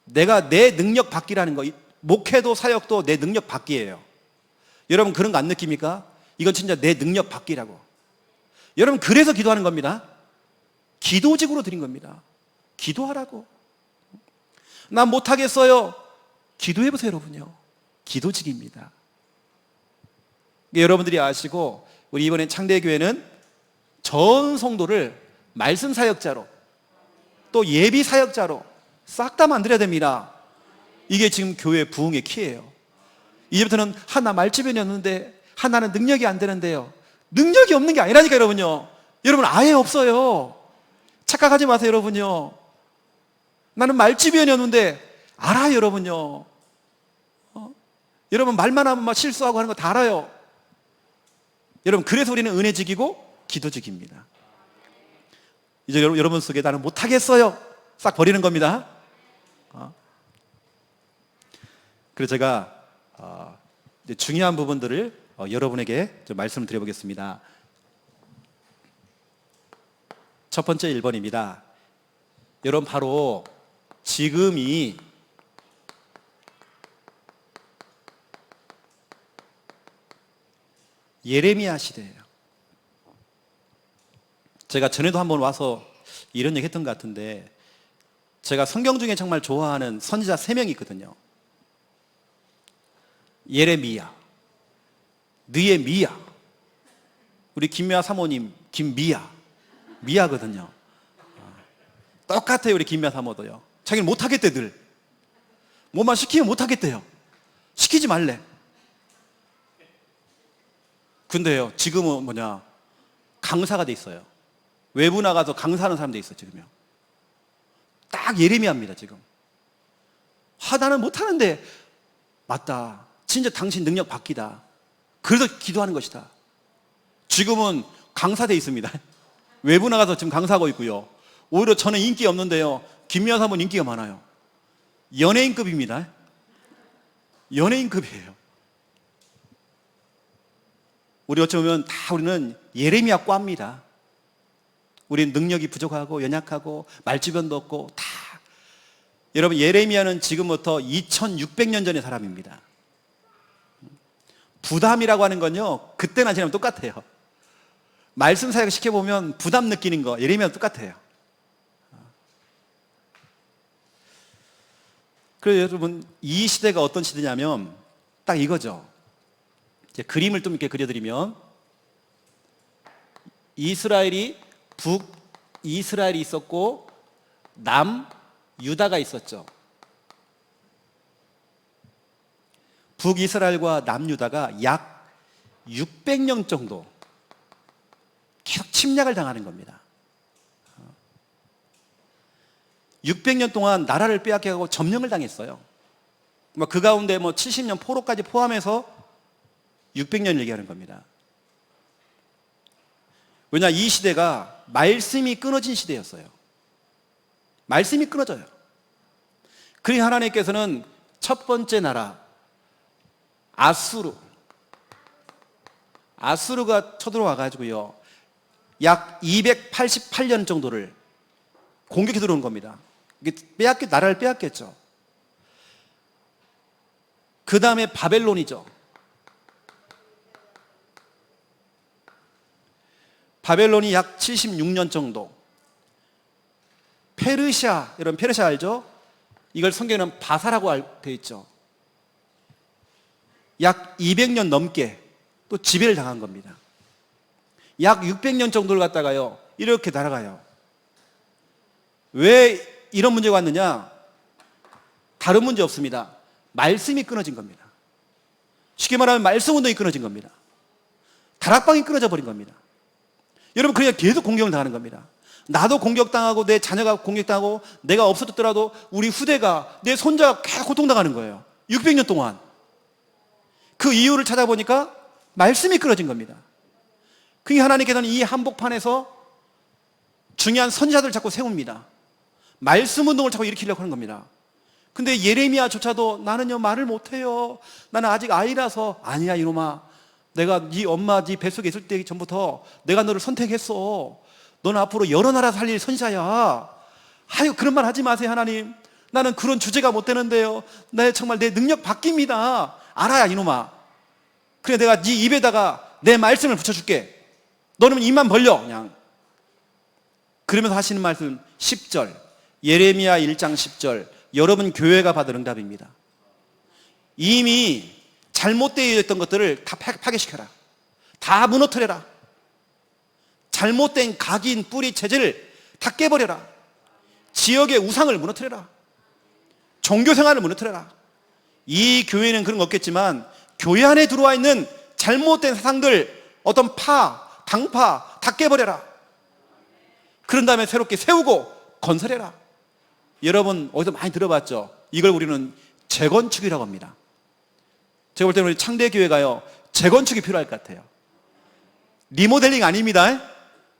내가 내 능력 받기라는 거, 목회도 사역도 내 능력 받기예요. 여러분, 그런 거 안 느낍니까? 이건 진짜 내 능력 받기라고. 여러분, 그래서 기도하는 겁니다. 기도직으로 드린 겁니다. 기도하라고. 난 못하겠어요. 기도해보세요, 여러분요. 기도직입니다. 여러분들이 아시고, 우리 이번에 창대교회는 전 성도를 말씀 사역자로, 또 예비 사역자로 싹 다 만들어야 됩니다. 이게 지금 교회 부흥의 키예요. 이제부터는 하나 말주변이었는데 하나는 능력이 안 되는데요. 능력이 없는 게 아니라니까, 여러분요. 여러분, 아예 없어요. 착각하지 마세요, 여러분요. 나는 말주변이었는데 알아요, 여러분요. 여러분, 말만 하면 막 실수하고 하는 거 다 알아요. 여러분, 그래서 우리는 은혜직이고 기도직입니다. 이제 여러분 속에 나는 못하겠어요 싹 버리는 겁니다. 그래서 제가 이제 중요한 부분들을 여러분에게 좀 말씀을 드려보겠습니다. 첫 번째 1번입니다. 여러분, 바로 지금이 예레미야 시대예요. 제가 전에도 한번 와서 이런 얘기 했던 것 같은데, 제가 성경 중에 정말 좋아하는 선지자 3명이 있거든요. 예레미야, 느헤미야, 우리 김미아 사모님 김미야, 미야거든요. 똑같아요. 우리 김미아 사모도요. 자기는 못하겠대. 늘 뭐만 시키면 못하겠대요. 시키지 말래. 근데요, 지금은 강사가 돼 있어요. 외부 나가서 강사하는 사람 돼 있어요. 지금요. 딱 예레미야입니다. 지금. 나는 못하는데. 맞다, 진짜 당신 능력 바뀌다. 그래서 기도하는 것이다. 지금은 강사돼 있습니다. 외부 나가서 지금 강사하고 있고요. 오히려 저는 인기 없는데요, 김미아 사모는 인기가 많아요. 연예인급입니다. 연예인급이에요. 우리 어찌 보면 다 우리는 예레미야 과입니다. 우리는 능력이 부족하고 연약하고 말주변도 없고 다. 여러분, 예레미야는 지금부터 2600년 전의 사람입니다. 부담이라고 하는 건요, 그때나 지나면 똑같아요. 말씀 사역 시켜보면 부담 느끼는 거 예레미야도 똑같아요. 그래서 여러분, 이 시대가 어떤 시대냐면 딱 이거죠. 이제 그림을 좀 이렇게 그려드리면, 이스라엘이 북이스라엘이 있었고 남유다가 있었죠. 북이스라엘과 남유다가 약 600년 정도 계속 침략을 당하는 겁니다. 600년 동안 나라를 빼앗게 하고 점령을 당했어요. 그 가운데 70년 포로까지 포함해서 600년 얘기하는 겁니다. 왜냐, 이 시대가 말씀이 끊어진 시대였어요. 말씀이 끊어져요. 그러니 하나님께서는 첫 번째 나라 아수르가 쳐들어와 가지고요, 약 288년 정도를 공격해 들어온 겁니다. 나라를 빼앗겼죠. 그 다음에 바벨론이죠. 바벨론이 약 76년 정도. 페르시아, 여러분 페르시아 알죠? 이걸 성경에는 바사라고 되어 있죠. 약 200년 넘게 또 지배를 당한 겁니다. 약 600년 정도를 갖다가요, 이렇게 날아가요. 왜 이런 문제가 왔느냐? 다른 문제 없습니다. 말씀이 끊어진 겁니다. 쉽게 말하면 말씀 운동이 끊어진 겁니다. 다락방이 끊어져 버린 겁니다. 여러분, 그냥 계속 공격을 당하는 겁니다. 나도 공격당하고 내 자녀가 공격당하고 내가 없어졌더라도 우리 후대가, 내 손자가 계속 고통당하는 거예요. 600년 동안. 그 이유를 찾아보니까 말씀이 끊어진 겁니다. 그러니까 하나님께서는 이 한복판에서 중요한 선지자들을 자꾸 세웁니다. 말씀 운동을 자꾸 일으키려고 하는 겁니다. 근데 예레미야조차도 나는요 말을 못해요, 나는 아직 아이라서. 아니야 이놈아, 내가 네 엄마 네 뱃속에 있을 때 전부터 내가 너를 선택했어. 너는 앞으로 여러 나라 살릴 선지자야. 아유, 그런 말 하지 마세요 하나님. 나는 그런 주제가 못 되는데요. 정말 내 능력 바뀝니다. 알아야 이놈아. 그래, 내가 네 입에다가 내 말씀을 붙여줄게. 너는 입만 벌려 그냥. 그러면서 하시는 말씀 10절, 예레미야 1장 10절, 여러분 교회가 받은 응답입니다. 이미 잘못되어 있던 것들을 다 파괴시켜라. 다 무너뜨려라. 잘못된 각인, 뿌리, 체질을 다 깨버려라. 지역의 우상을 무너뜨려라. 종교생활을 무너뜨려라. 이 교회는 그런 거 없겠지만 교회 안에 들어와 있는 잘못된 사상들, 어떤 당파 다 깨버려라. 그런 다음에 새롭게 세우고 건설해라. 여러분 어디서 많이 들어봤죠? 이걸 우리는 재건축이라고 합니다. 제가 볼 때는 우리 창대교회가요, 재건축이 필요할 것 같아요. 리모델링 아닙니다.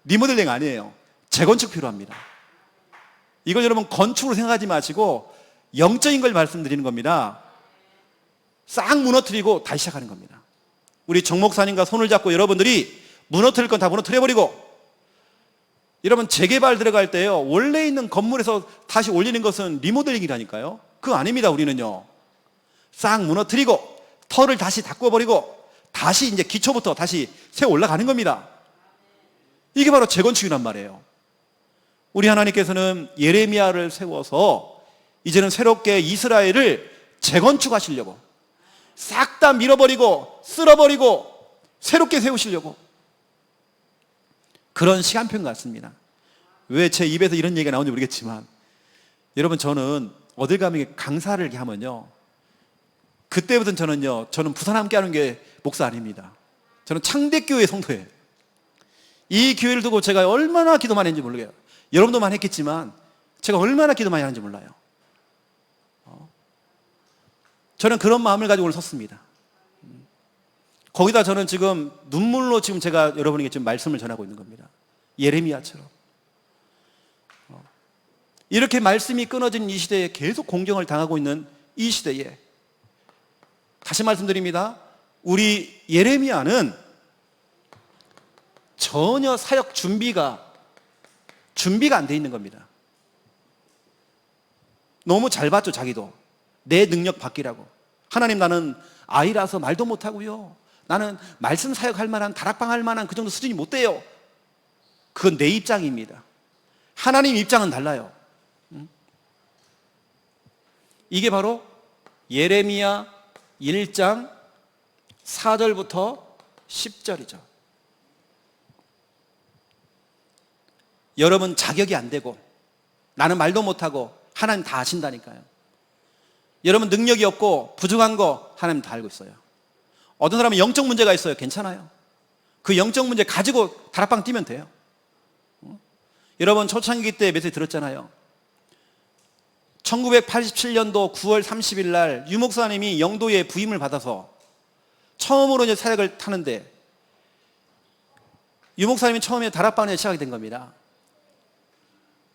리모델링 아니에요. 재건축 필요합니다. 이걸 여러분 건축으로 생각하지 마시고 영적인 걸 말씀드리는 겁니다. 싹 무너뜨리고 다시 시작하는 겁니다. 우리 정 목사님과 손을 잡고 여러분들이 무너뜨릴 건 다 무너뜨려버리고, 여러분 재개발 들어갈 때요, 원래 있는 건물에서 다시 올리는 것은 리모델링이라니까요. 그거 아닙니다. 우리는요, 싹 무너뜨리고 털을 다시 닦아버리고 다시 이제 기초부터 다시 세워 올라가는 겁니다. 이게 바로 재건축이란 말이에요. 우리 하나님께서는 예레미야를 세워서 이제는 새롭게 이스라엘을 재건축하시려고, 싹 다 밀어버리고 쓸어버리고 새롭게 세우시려고 그런 시간표인 것 같습니다. 왜 제 입에서 이런 얘기가 나오는지 모르겠지만, 여러분 저는 어딜 가면 강사를 이렇게 하면요, 그때부터는 저는 부산 함께 하는 게 목사 아닙니다. 저는 창대교회 성도예요. 이 교회를 두고 제가 얼마나 기도 많이 했는지 모르겠어요. 여러분도 많이 했겠지만 제가 얼마나 기도 많이 하는지 몰라요. 저는 그런 마음을 가지고 오늘 섰습니다. 거기다 저는 지금 눈물로 지금 제가 여러분에게 지금 말씀을 전하고 있는 겁니다. 예레미야처럼. 이렇게 말씀이 끊어진 이 시대에 계속 공경을 당하고 있는 이 시대에 다시 말씀드립니다. 우리 예레미야는 전혀 사역 준비가 안 돼 있는 겁니다. 너무 잘 봤죠, 자기도. 내 능력 받기라고. 하나님, 나는 아이라서 말도 못하고요, 나는 말씀 사역할 만한, 다락방 할 만한 그 정도 수준이 못 돼요. 그건 내 입장입니다. 하나님 입장은 달라요. 이게 바로 예레미야 1장 4절부터 10절이죠. 여러분 자격이 안 되고 나는 말도 못하고 하나님 다 아신다니까요. 여러분 능력이 없고 부족한 거 하나님 다 알고 있어요. 어떤 사람은 영적 문제가 있어요. 괜찮아요. 그 영적 문제 가지고 다락방 뛰면 돼요. 여러분 초창기 때 메시지 들었잖아요. 1987년도 9월 30일 날 유 목사님이 영도에 부임을 받아서 처음으로 이제 사역을 타는데, 유 목사님이 처음에 다락방에 시작이 된 겁니다.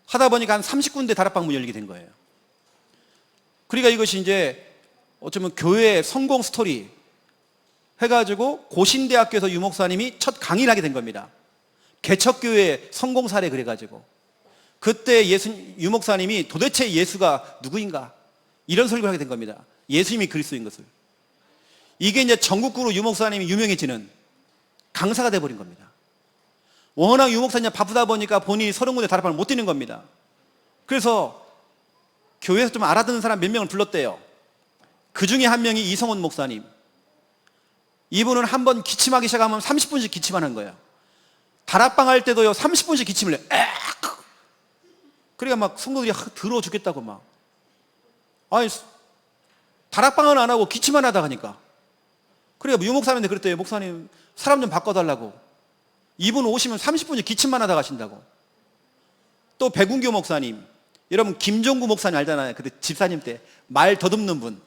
하다 보니까 한 30군데 다락방 문 열리게 된 거예요. 그러니까 이것이 이제 어쩌면 교회의 성공 스토리 해가지고 고신대학교에서 유 목사님이 첫 강의를 하게 된 겁니다. 개척교회 성공 사례 그래가지고, 그때 유 목사님이 도대체 예수가 누구인가 이런 설교를 하게 된 겁니다. 예수님이 그리스도인 것을. 이게 이제 전국구로 유 목사님이 유명해지는 강사가 돼버린 겁니다. 워낙 유 목사님 바쁘다 보니까 본인이 30군데 다락방을 못 뛰는 겁니다. 그래서 교회에서 좀 알아듣는 사람 몇 명을 불렀대요. 그 중에 한 명이 이성원 목사님. 이분은 한번 기침하기 시작하면 30분씩 기침하는 거예요. 다락방 할 때도요 30분씩 기침을 해요. 그러니까 막 성도들이 더러워 죽겠다고 막. 아니 다락방은 안 하고 기침만 하다 가니까. 그러니까 유 목사님한테 그랬대요. 목사님 사람 좀 바꿔달라고. 이분 오시면 30분씩 기침만 하다 가신다고. 또 백운교 목사님, 여러분 김종구 목사님 알잖아요. 그때 집사님 때 말 더듬는 분,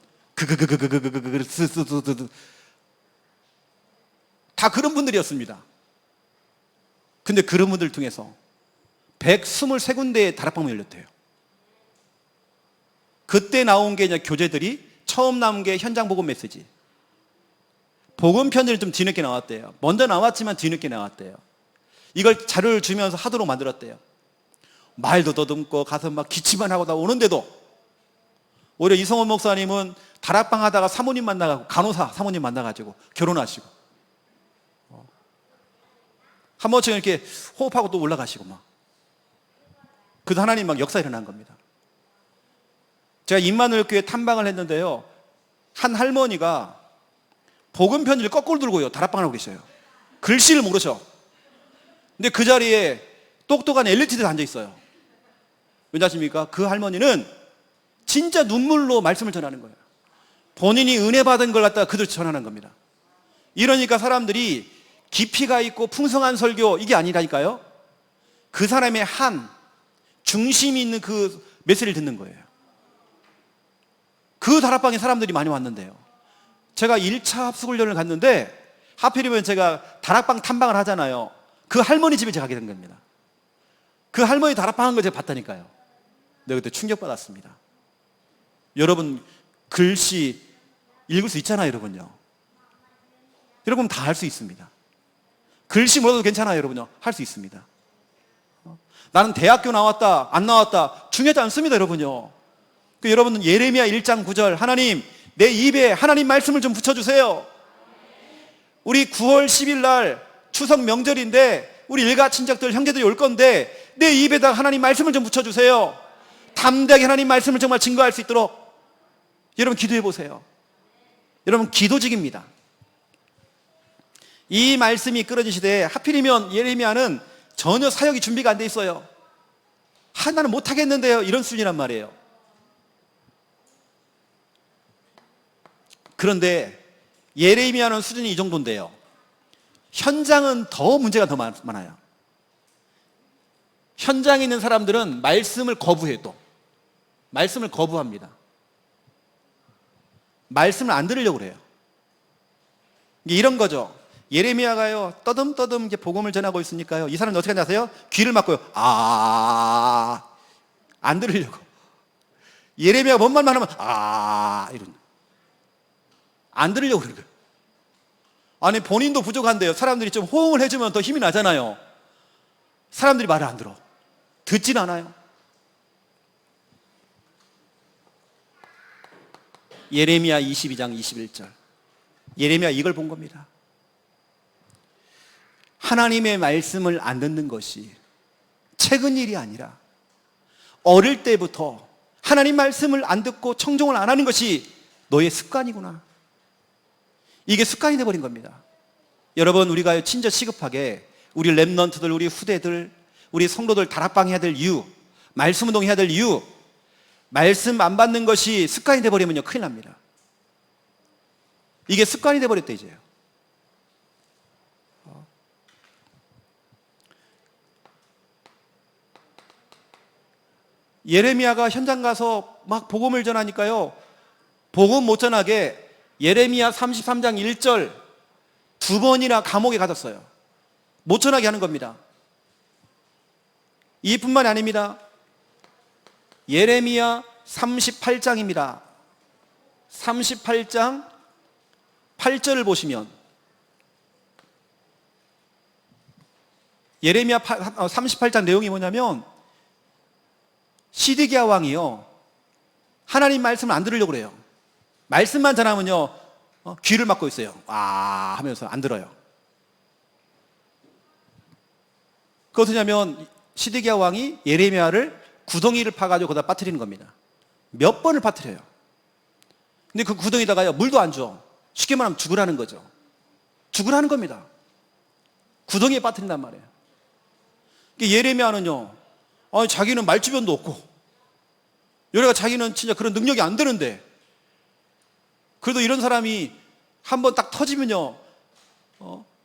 다 그런 분들이었습니다. 근데 그런 분들 통해서 123군데의 다락방이 열렸대요. 그때 나온 게 이제 교재들이 처음 나온 게 현장 복음 메시지. 복음 편지는 좀 뒤늦게 나왔대요. 먼저 나왔지만 뒤늦게 나왔대요. 이걸 자료를 주면서 하도록 만들었대요. 말도 더듬고 가서 막 기침만 하고 다 오는데도, 오히려 이성원 목사님은 다락방 하다가 사모님 만나가고, 간호사 사모님 만나가지고 결혼하시고, 한 번쯤 이렇게 호흡하고 또 올라가시고 막. 그래서 하나님 막 역사 일어난 겁니다. 제가 임마누엘 교회 탐방을 했는데요, 한 할머니가 복음 편지를 거꾸로 들고요 다락방을 하고 계셔요. 글씨를 모르셔. 근데 그 자리에 똑똑한 엘리트들이 앉아 있어요. 왠지 아십니까? 그 할머니는 진짜 눈물로 말씀을 전하는 거예요. 본인이 은혜 받은 걸 갖다가 그들 전하는 겁니다. 이러니까 사람들이 깊이가 있고 풍성한 설교 이게 아니라니까요. 그 사람의 한 중심이 있는 그 메시지를 듣는 거예요. 그 다락방에 사람들이 많이 왔는데요, 제가 1차 합숙훈련을 갔는데 하필이면 제가 다락방 탐방을 하잖아요. 그 할머니 집에 제가 가게 된 겁니다. 그 할머니 다락방 한 거 제가 봤다니까요. 내가 그때 충격받았습니다. 여러분, 글씨 읽을 수 있잖아요, 여러분요. 여러분 다 할 수 있습니다. 글씨 몰라도 괜찮아요, 여러분요. 할 수 있습니다. 나는 대학교 나왔다, 안 나왔다 중요하지 않습니다, 여러분요. 여러분은 예레미야 1장 9절, 하나님, 내 입에 하나님 말씀을 좀 붙여주세요. 우리 9월 10일 날 추석 명절인데 우리 일가 친척들, 형제들이 올 건데 내 입에다 하나님 말씀을 좀 붙여주세요. 담대하게 하나님 말씀을 정말 증거할 수 있도록 여러분 기도해 보세요. 여러분 기도직입니다. 이 말씀이 끊어지시되 하필이면 예레미야는 전혀 사역이 준비가 안 돼 있어요. 나는 못하겠는데요, 이런 수준이란 말이에요. 그런데 예레미야는 수준이 이 정도인데요, 현장은 더 문제가 더 많아요. 현장에 있는 사람들은 말씀을 거부해요. 또 말씀을 거부합니다. 말씀을 안 들으려고 그래요. 이게 이런 거죠. 예레미야가요, 떠듬떠듬 이제 복음을 전하고 있으니까요, 이 사람은 어떻게 하냐 아세요? 귀를 막고요, 안 들으려고. 예레미야가 뭔 말만 하면 이런, 안 들으려고 그러는 거예요. 아니, 본인도 부족한데요, 사람들이 좀 호응을 해주면 더 힘이 나잖아요. 사람들이 말을 안 들어. 듣진 않아요. 예레미야 22장 21절, 예레미야 이걸 본 겁니다. 하나님의 말씀을 안 듣는 것이 최근 일이 아니라 어릴 때부터 하나님 말씀을 안 듣고 청종을 안 하는 것이 너의 습관이구나. 이게 습관이 돼버린 겁니다. 여러분, 우리가 진짜 시급하게 우리 랩넌트들, 우리 후대들, 우리 성도들 다락방 해야 될 이유, 말씀 운동 해야 될 이유, 말씀 안 받는 것이 습관이 돼버리면요, 큰일 납니다. 이게 습관이 돼버렸다 이제요. 예레미야가 현장 가서 막 복음을 전하니까요, 복음 못 전하게 예레미야 33장 1절 2번이나 감옥에 가뒀어요. 못 전하게 하는 겁니다. 이뿐만이 아닙니다. 예레미야 38장입니다. 38장 8절을 보시면, 예레미야 38장 내용이 뭐냐면, 시드기야 왕이요, 하나님 말씀을 안 들으려고 그래요. 말씀만 전하면요, 귀를 막고 있어요. 하면서 안 들어요. 그것이냐면 시드기야 왕이 예레미야를 구덩이를 파가지고 거기다 빠뜨리는 겁니다. 몇 번을 빠뜨려요. 근데 그 구덩이다가요, 물도 안 줘. 쉽게 말하면 죽으라는 거죠. 죽으라는 겁니다. 구덩이에 빠뜨린단 말이에요. 예레미야는요, 자기는 말주변도 없고, 여기가 자기는 진짜 그런 능력이 안 되는데, 그래도 이런 사람이 한번 딱 터지면요,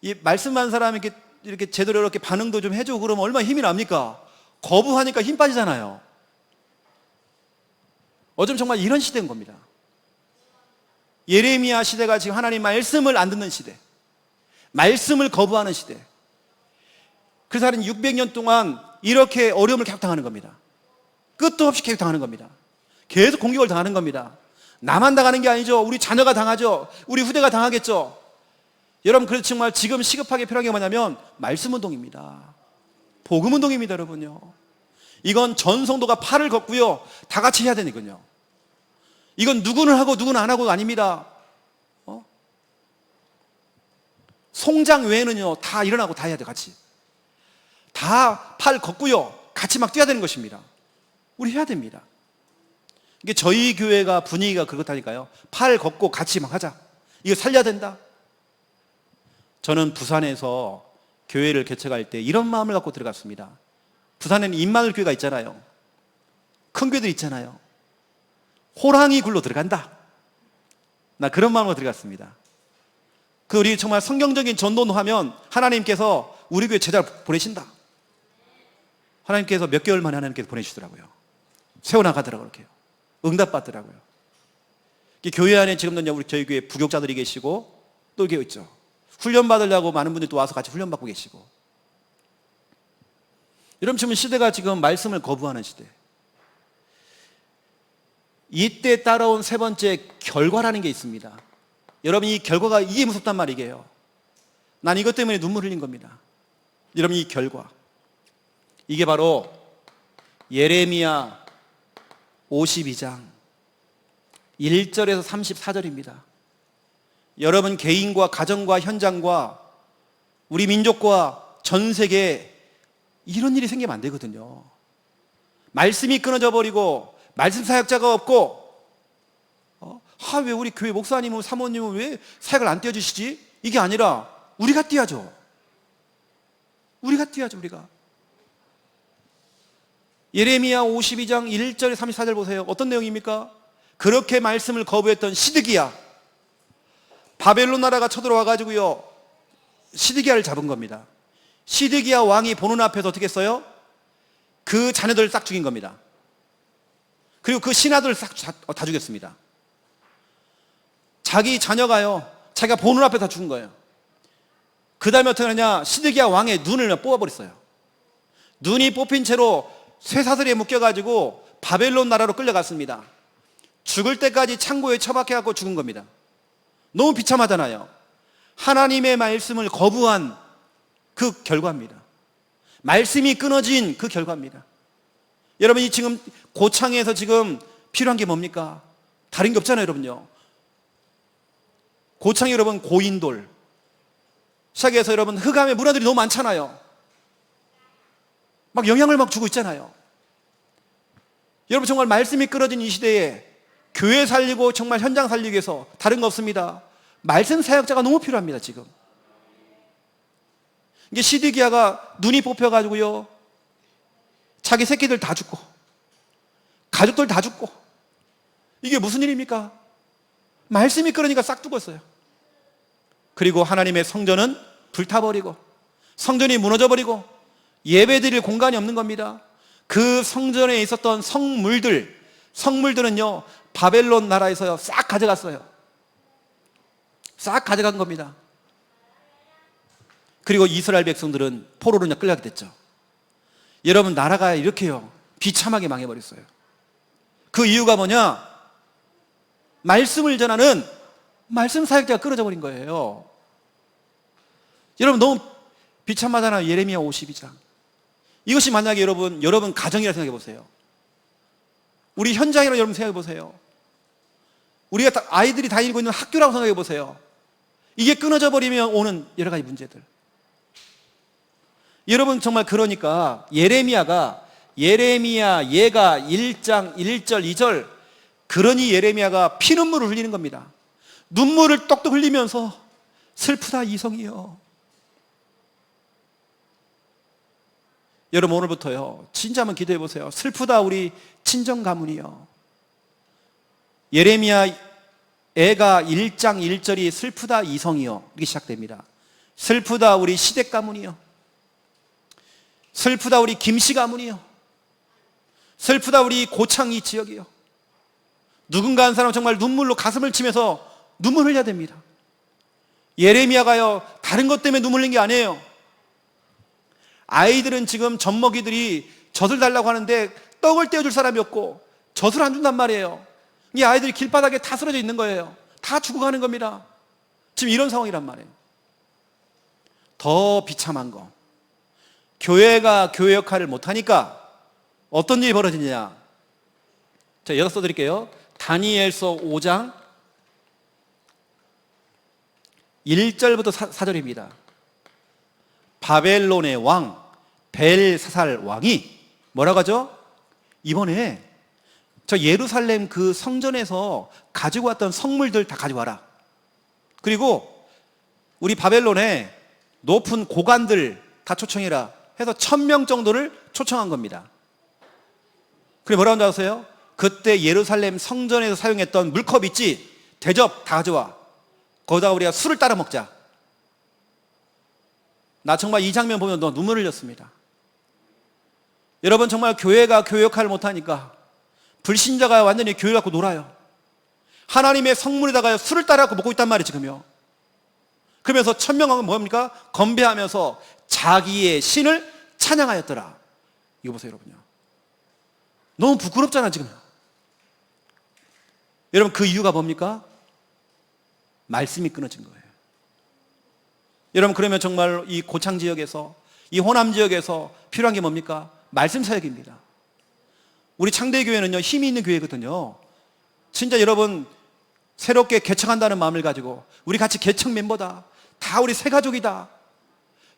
이 말씀한 사람이 이렇게 제대로 이렇게 반응도 좀 해주고 그러면 얼마나 힘이 납니까? 거부하니까 힘 빠지잖아요. 어쩌면 정말 이런 시대인 겁니다. 예레미야 시대가 지금 하나님 말씀을 안 듣는 시대, 말씀을 거부하는 시대. 그 사람은 600년 동안 이렇게 어려움을 계속 당하는 겁니다. 끝도 없이 계속 당하는 겁니다. 계속 공격을 당하는 겁니다. 나만 당하는 게 아니죠. 우리 자녀가 당하죠. 우리 후대가 당하겠죠. 여러분, 그래서 정말 지금 시급하게 필요한 게 뭐냐면 말씀운동입니다. 복음운동입니다, 여러분요. 이건 전 성도가 팔을 걷고요, 다 같이 해야 되니까요. 이건 누구는 하고 누구는 안 하고가 아닙니다. 송장 외에는요, 다 일어나고 다 해야 돼, 같이. 다 팔 걷고요, 같이 막 뛰어야 되는 것입니다. 우리 해야 됩니다. 이게 저희 교회가 분위기가 그렇다니까요. 팔 걷고 같이 막 하자. 이거 살려야 된다. 저는 부산에서 교회를 개척할 때 이런 마음을 갖고 들어갔습니다. 부산에는 임마누엘 교회가 있잖아요. 큰 교회들 있잖아요. 호랑이 굴로 들어간다. 나 그런 마음으로 들어갔습니다. 우리 정말 성경적인 전도는 하면 하나님께서 우리 교회 제자를 보내신다. 하나님께서 몇 개월 만에 하나님께서 보내주시더라고요. 세워나가더라고요. 이렇게 응답받더라고요. 교회 안에 지금도 우리 저희 교회 부교육자들이 계시고 또 이게 있죠. 훈련 받으려고 많은 분들이 또 와서 같이 훈련 받고 계시고. 여러분 지금 시대가 지금 말씀을 거부하는 시대. 이때 따라온 세 번째 결과라는 게 있습니다. 여러분 이 결과가 이게 무섭단 말이에요. 난 이것 때문에 눈물 흘린 겁니다. 여러분 이 결과, 이게 바로 예레미야 52장 1절에서 34절입니다. 여러분 개인과 가정과 현장과 우리 민족과 전 세계에 이런 일이 생기면 안 되거든요. 말씀이 끊어져 버리고 말씀 사역자가 없고, 왜 우리 교회 목사님은 사모님은 왜 사역을 안 띄워주시지? 이게 아니라 우리가 띄워야죠. 우리가 띄워야죠. 우리가. 예레미야 52장 1절 34절 보세요. 어떤 내용입니까? 그렇게 말씀을 거부했던 시드기야, 바벨론 나라가 쳐들어와 가지고요 시드기야를 잡은 겁니다. 시드기야 왕이 보는 앞에서 어떻게 했어요? 그 자녀들을 싹 죽인 겁니다. 그리고 그 신하들을 싹 다 죽였습니다. 자기 자녀가요, 자기가 보는 앞에 다 죽은 거예요. 그 다음에 어떻게 하냐, 시드기야 왕의 눈을 뽑아버렸어요. 눈이 뽑힌 채로 쇠사슬에 묶여가지고 바벨론 나라로 끌려갔습니다. 죽을 때까지 창고에 처박혀갖고 죽은 겁니다. 너무 비참하잖아요. 하나님의 말씀을 거부한 그 결과입니다. 말씀이 끊어진 그 결과입니다. 여러분이 지금 고창에서 지금 필요한 게 뭡니까? 다른 게 없잖아요, 여러분요. 고창에 여러분 고인돌 시작해서 여러분 흑암의 문화들이 너무 많잖아요. 막 영향을 막 주고 있잖아요. 여러분 정말 말씀이 끊어진 이 시대에 교회 살리고 정말 현장 살리기 위해서 다른 거 없습니다. 말씀 사역자가 너무 필요합니다. 지금 이게 시드기야가 눈이 뽑혀가지고요 자기 새끼들 다 죽고 가족들 다 죽고, 이게 무슨 일입니까? 말씀이 끊으니까 싹 죽었어요. 그리고 하나님의 성전은 불타버리고 성전이 무너져버리고 예배드릴 공간이 없는 겁니다. 그 성전에 있었던 성물들은요 바벨론 나라에서 싹 가져갔어요. 싹 가져간 겁니다. 그리고 이스라엘 백성들은 포로로 끌려가게 됐죠. 여러분 나라가 이렇게요 비참하게 망해버렸어요. 그 이유가 뭐냐? 말씀을 전하는 말씀 사역자가 끊어져 버린 거예요. 여러분 너무 비참하잖아요. 예레미야 52장. 이것이 만약에 여러분 가정이라 생각해 보세요. 우리 현장이라고 여러분 생각해 보세요. 우리가 아이들이 다니고 있는 학교라고 생각해 보세요. 이게 끊어져 버리면 오는 여러 가지 문제들. 여러분 정말 그러니까 예가 1장 1절 2절, 그러니 예레미야가 피눈물을 흘리는 겁니다. 눈물을 똑똑 흘리면서 슬프다 이성이여. 여러분 오늘부터요 진짜 한번 기도해 보세요. 슬프다 우리 친정 가문이여. 예레미야 애가 1장 1절이 슬프다 이성이여 이렇게 시작됩니다. 슬프다 우리 시댁 가문이여. 슬프다 우리 김씨 가문이여. 슬프다 우리 고창 이 지역이여. 누군가 한 사람 정말 눈물로 가슴을 치면서 눈물 흘려야 됩니다. 예레미야가요 다른 것 때문에 눈물 흘린 게 아니에요. 아이들은 지금 젖먹이들이 젖을 달라고 하는데 떡을 떼어줄 사람이 없고 젖을 안 준단 말이에요. 이 아이들이 길바닥에 다 쓰러져 있는 거예요. 다 죽어가는 겁니다. 지금 이런 상황이란 말이에요. 더 비참한 거, 교회가 교회 역할을 못하니까 어떤 일이 벌어지느냐. 자, 여기다 써드릴게요. 다니엘서 5장 1절부터 4절입니다. 바벨론의 왕 벨사살 왕이 뭐라고 하죠? 이번에 저 예루살렘 그 성전에서 가지고 왔던 성물들 다 가져와라. 그리고 우리 바벨론에 높은 고관들 다 초청해라 해서 1000명 정도를 초청한 겁니다. 그래 뭐라고 하세요? 그때 예루살렘 성전에서 사용했던 물컵 있지? 대접 다 가져와. 거기다가 우리가 술을 따라 먹자. 나 정말 이 장면 보면 너 눈물 흘렸습니다. 여러분 정말 교회가 교회 역할을 못하니까 불신자가 완전히 교회 갖고 놀아요. 하나님의 성물에다가 술을 따라 갖고 먹고 있단 말이에요 지금요. 그러면서 천명왕은 뭡니까? 건배하면서 자기의 신을 찬양하였더라. 이거 보세요, 여러분요. 너무 부끄럽잖아, 지금. 여러분, 그 이유가 뭡니까? 말씀이 끊어진 거예요. 여러분, 그러면 정말 이 고창 지역에서, 이 호남 지역에서 필요한 게 뭡니까? 말씀 사역입니다. 우리 창대교회는요, 힘이 있는 교회거든요. 진짜 여러분, 새롭게 개척한다는 마음을 가지고 우리 같이 개척 멤버다, 다 우리 새 가족이다.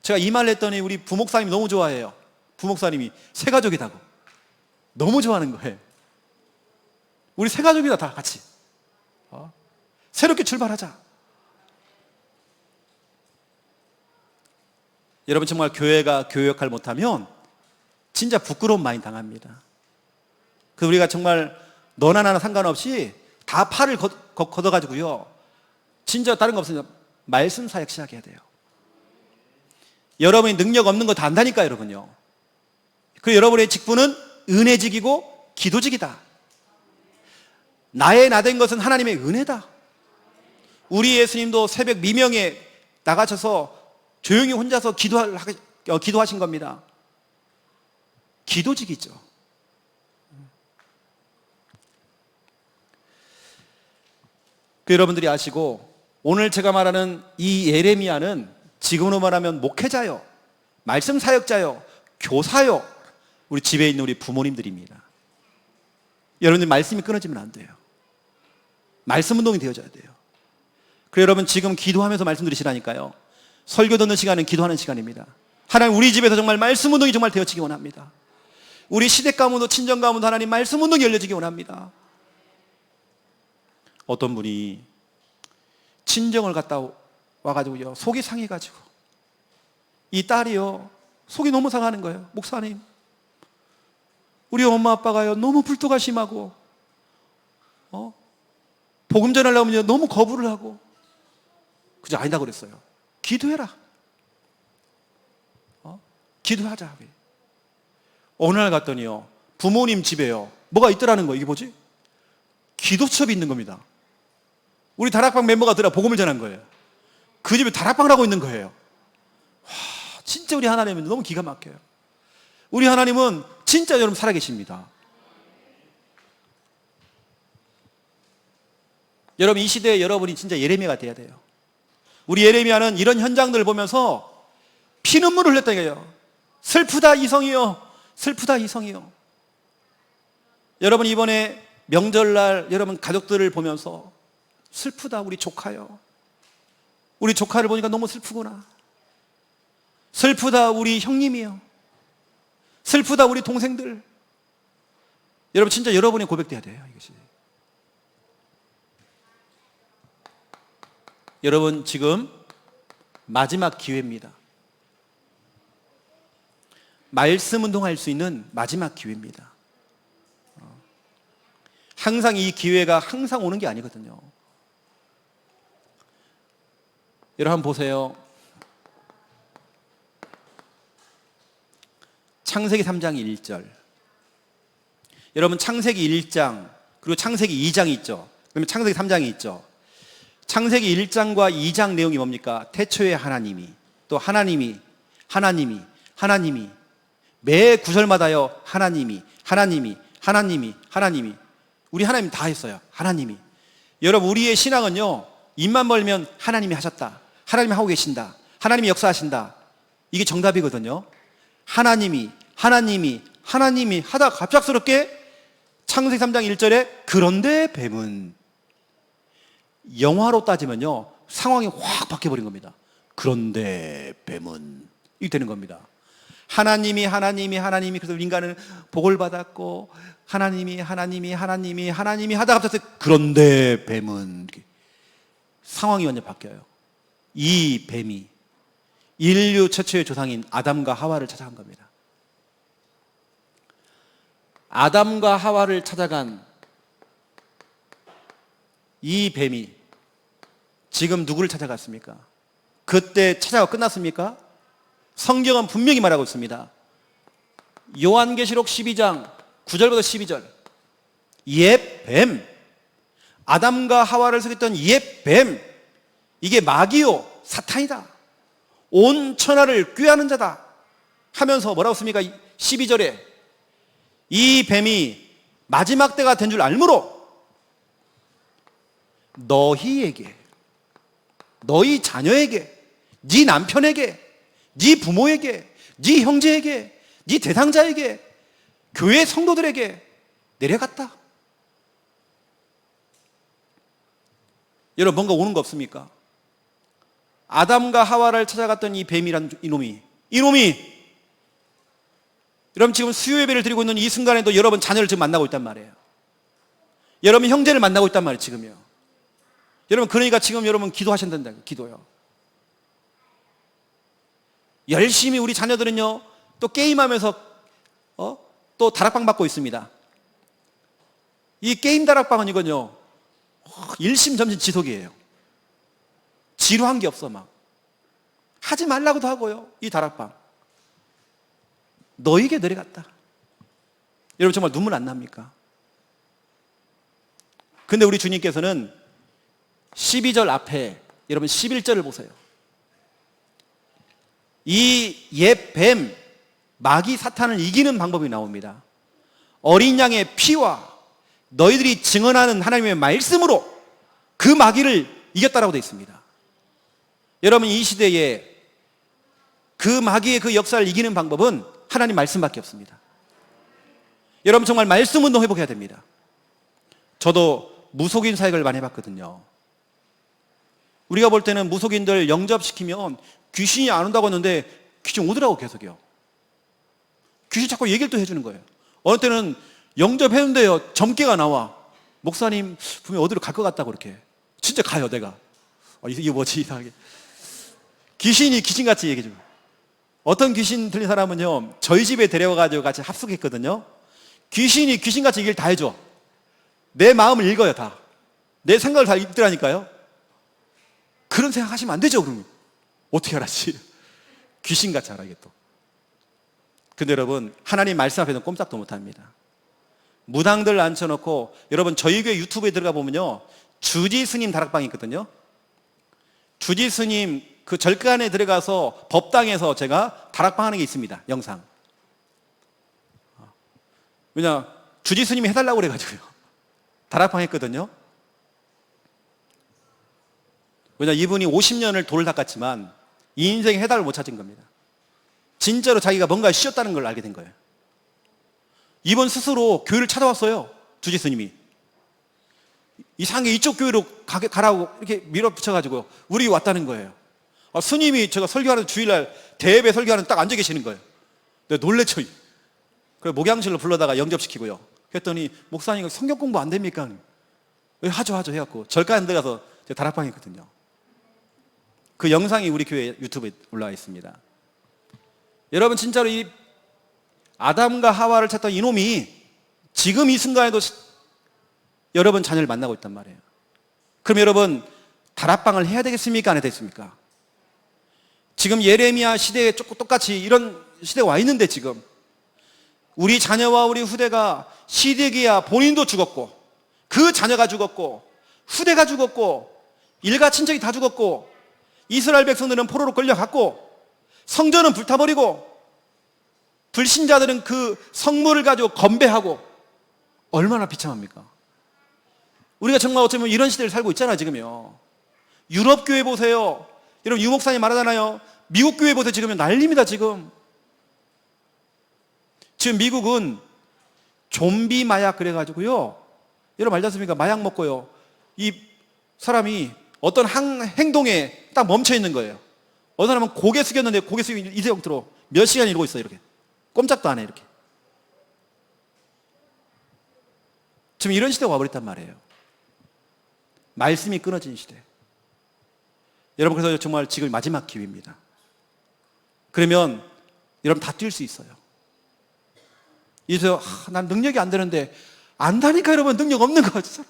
제가 이 말을 했더니 우리 부목사님이 너무 좋아해요. 부목사님이 새 가족이다고 너무 좋아하는 거예요. 우리 새 가족이다, 다 같이. 새롭게 출발하자. 여러분, 정말 교회가 교회 역할을 못하면 진짜 부끄러움 많이 당합니다. 그 우리가 정말 너나 나나 상관없이 다 팔을 걷어가지고요, 진짜 다른 거 없으니까 말씀 사역 시작해야 돼요. 여러분이 능력 없는 거 다 안다니까, 여러분요. 그 여러분의 직분은 은혜직이고 기도직이다. 나의 나된 것은 하나님의 은혜다. 우리 예수님도 새벽 미명에 나가셔서 조용히 혼자서 기도하신 겁니다. 기도직이죠. 그 여러분들이 아시고, 오늘 제가 말하는 이 예레미야는 지금으로 말하면 목회자요, 말씀 사역자요, 교사요, 우리 집에 있는 우리 부모님들입니다. 여러분들 말씀이 끊어지면 안 돼요. 말씀 운동이 되어져야 돼요. 그래서 여러분, 지금 기도하면서 말씀 들으시라니까요. 설교 듣는 시간은 기도하는 시간입니다. 하나님, 우리 집에서 정말 말씀 운동이 정말 되어지기 원합니다. 우리 시댁 가문도 친정 가문도 하나님 말씀 운동이 열려지기 원합니다. 어떤 분이 친정을 갔다 와가지고요, 속이 상해가지고 이 딸이요, 속이 너무 상하는 거예요. 목사님, 우리 엄마 아빠가요 너무 불도가 심하고 복음 전하려면 너무 거부를 하고. 그저 아니다 그랬어요. 기도해라. 기도하자. 어느 날 갔더니요, 부모님 집에요 뭐가 있더라는 거예요. 이게 뭐지? 기도첩이 있는 겁니다. 우리 다락방 멤버가 들어 복음을 전한 거예요. 그 집에 다락방을 하고 있는 거예요. 와, 진짜 우리 하나님은 너무 기가 막혀요. 우리 하나님은 진짜 여러분 살아계십니다. 여러분, 이 시대에 여러분이 진짜 예레미야가 돼야 돼요. 우리 예레미야는 이런 현장들을 보면서 피눈물을 흘렸다니까요. 슬프다 이성이요, 슬프다 이성이요. 여러분, 이번에 명절날 여러분 가족들을 보면서 슬프다 우리 조카요, 우리 조카를 보니까 너무 슬프구나. 슬프다 우리 형님이요, 슬프다 우리 동생들. 여러분, 진짜 여러분이 고백돼야 돼요. 이것이. 여러분, 지금 마지막 기회입니다. 말씀 운동할 수 있는 마지막 기회입니다. 항상 이 기회가 항상 오는 게 아니거든요. 여러분 한번 보세요. 창세기 3장 1절. 여러분, 창세기 1장 그리고 창세기 2장이 있죠. 그러면 창세기 3장이 있죠. 창세기 1장과 2장 내용이 뭡니까? 태초에 하나님이, 또 하나님이 매 구절마다요 하나님이 우리 하나님 다 했어요. 하나님이. 여러분, 우리의 신앙은요, 입만 벌면 하나님이 하셨다, 하나님이 하고 계신다, 하나님이 역사하신다, 이게 정답이거든요. 하나님이 하다가 갑작스럽게 창세기 3장 1절에 그런데 뱀은, 영화로 따지면요 상황이 확 바뀌어버린 겁니다. 그런데 뱀은, 이게 되는 겁니다. 하나님이 그래서 인간은 복을 받았고, 하나님이 하다가 갑자기 그런데 뱀은, 상황이 완전 바뀌어요. 이 뱀이 인류 최초의 조상인 아담과 하와를 찾아간 겁니다. 아담과 하와를 찾아간 이 뱀이 지금 누구를 찾아갔습니까? 그때 찾아가 끝났습니까? 성경은 분명히 말하고 있습니다. 요한계시록 12장 9절부터 12절. 옛 뱀, 아담과 하와를 속였던 옛 뱀, 이게 마귀요 사탄이다, 온 천하를 꾀하는 자다 하면서 뭐라고 씁니까? 12절에 이 뱀이 마지막 때가 된 줄 알므로 너희에게, 너희 자녀에게, 네 남편에게, 네 부모에게, 네 형제에게, 네 대상자에게, 교회 성도들에게 내려갔다. 여러분, 뭔가 오는 거 없습니까? 아담과 하와를 찾아갔던 이 뱀이란 이놈이 여러분, 지금 수요 예배를 드리고 있는 이 순간에도 여러분 자녀를 지금 만나고 있단 말이에요. 여러분 형제를 만나고 있단 말이에요, 지금요. 여러분, 그러니까 지금 여러분 기도하셔야 된다. 기도요. 열심히 우리 자녀들은요, 또 게임하면서 또 다락방 받고 있습니다. 이 게임 다락방은 이건요, 일심전심지속이에요. 지루한 게 없어. 막 하지 말라고도 하고요. 이 다락방 너에게 내려갔다. 여러분, 정말 눈물 안 납니까? 근데 우리 주님께서는 12절 앞에 여러분 11절을 보세요. 이 옛 뱀, 마귀 사탄을 이기는 방법이 나옵니다. 어린 양의 피와 너희들이 증언하는 하나님의 말씀으로 그 마귀를 이겼다라고 되어 있습니다. 여러분, 이 시대에 그 마귀의 그 역사를 이기는 방법은 하나님 말씀밖에 없습니다. 여러분, 정말 말씀 운동 회복해야 됩니다. 저도 무속인 사역을 많이 해봤거든요. 우리가 볼 때는 무속인들 영접시키면 귀신이 안 온다고 했는데 귀신 오더라고. 계속요. 귀신 자꾸 얘기를 또 해주는 거예요. 어느 때는 영접했는데요, 점괘가 나와. 목사님 분명히 어디로 갈 것 같다고. 그렇게 진짜 가요. 내가 이게 뭐지 이상하게. 귀신이 귀신같이 얘기해줘요. 어떤 귀신 들린 사람은요, 저희 집에 데려와가지고 같이 합숙했거든요. 귀신이 귀신같이 얘기를 다 해줘. 내 마음을 읽어요. 다 내 생각을 다 읽더라니까요. 그런 생각 하시면 안 되죠. 그러면 어떻게 알았지? 귀신같이 알아, 이게 또. 근데 여러분, 하나님 말씀 앞에서는 꼼짝도 못합니다. 무당들 앉혀놓고, 여러분 저희 교회 유튜브에 들어가 보면요, 주지 스님 다락방이 있거든요. 주지 스님 그 절간에 들어가서 법당에서 제가 다락방 하는 게 있습니다. 영상. 왜냐, 주지 스님이 해달라고 그래가지고요, 다락방 했거든요. 왜냐, 이분이 50년을 돌을 닦았지만 이 인생에 해답을 못 찾은 겁니다. 진짜로 자기가 뭔가 쉬었다는 걸 알게 된 거예요. 이분 스스로 교회를 찾아왔어요. 주지 스님이 이상하게 이쪽 교회로 가라고 이렇게 밀어붙여가지고 우리 왔다는 거예요. 스님이 제가 설교하는 주일날 대예배 설교하는 딱 앉아 계시는 거예요. 내가 놀랬죠. 그래서 목양실로 불러다가 영접시키고요. 그랬더니 목사님 성경 공부 안 됩니까? 하죠 해갖고 절간 들어가서 제가 다락방 했거든요. 그 영상이 우리 교회 유튜브에 올라와 있습니다. 여러분, 진짜로 이 아담과 하와를 찾던 이놈이 지금 이 순간에도 여러분 자녀를 만나고 있단 말이에요. 그럼 여러분, 다락방을 해야 되겠습니까? 안 해야 되겠습니까? 지금 예레미야 시대에 똑같이 이런 시대가 와 있는데, 지금 우리 자녀와 우리 후대가 시드기야 본인도 죽었고, 그 자녀가 죽었고, 후대가 죽었고, 일가 친척이 다 죽었고, 이스라엘 백성들은 포로로 끌려갔고, 성전은 불타버리고, 불신자들은 그 성물을 가지고 건배하고, 얼마나 비참합니까? 우리가 정말 어쩌면 이런 시대를 살고 있잖아요, 지금요. 유럽 교회 보세요. 여러분, 유 목사님 말하잖아요. 미국 교회 보세요. 지금 난립니다, 지금. 지금 미국은 좀비 마약 그래가지고요, 여러분 알지 않습니까? 마약 먹고요, 이 사람이 어떤 행동에 딱 멈춰 있는 거예요. 어느 사람은 고개 숙였는데 고개 숙이고 이 상태로 몇 시간 이러고 있어요. 이렇게 꼼짝도 안 해. 이렇게. 지금 이런 시대가 와버렸단 말이에요. 말씀이 끊어진 시대. 여러분, 그래서 정말 지금 마지막 기회입니다. 그러면 여러분 다 뛸 수 있어요. 이래서 난 능력이 안 되는데, 안다니까. 여러분, 능력 없는 거 진짜.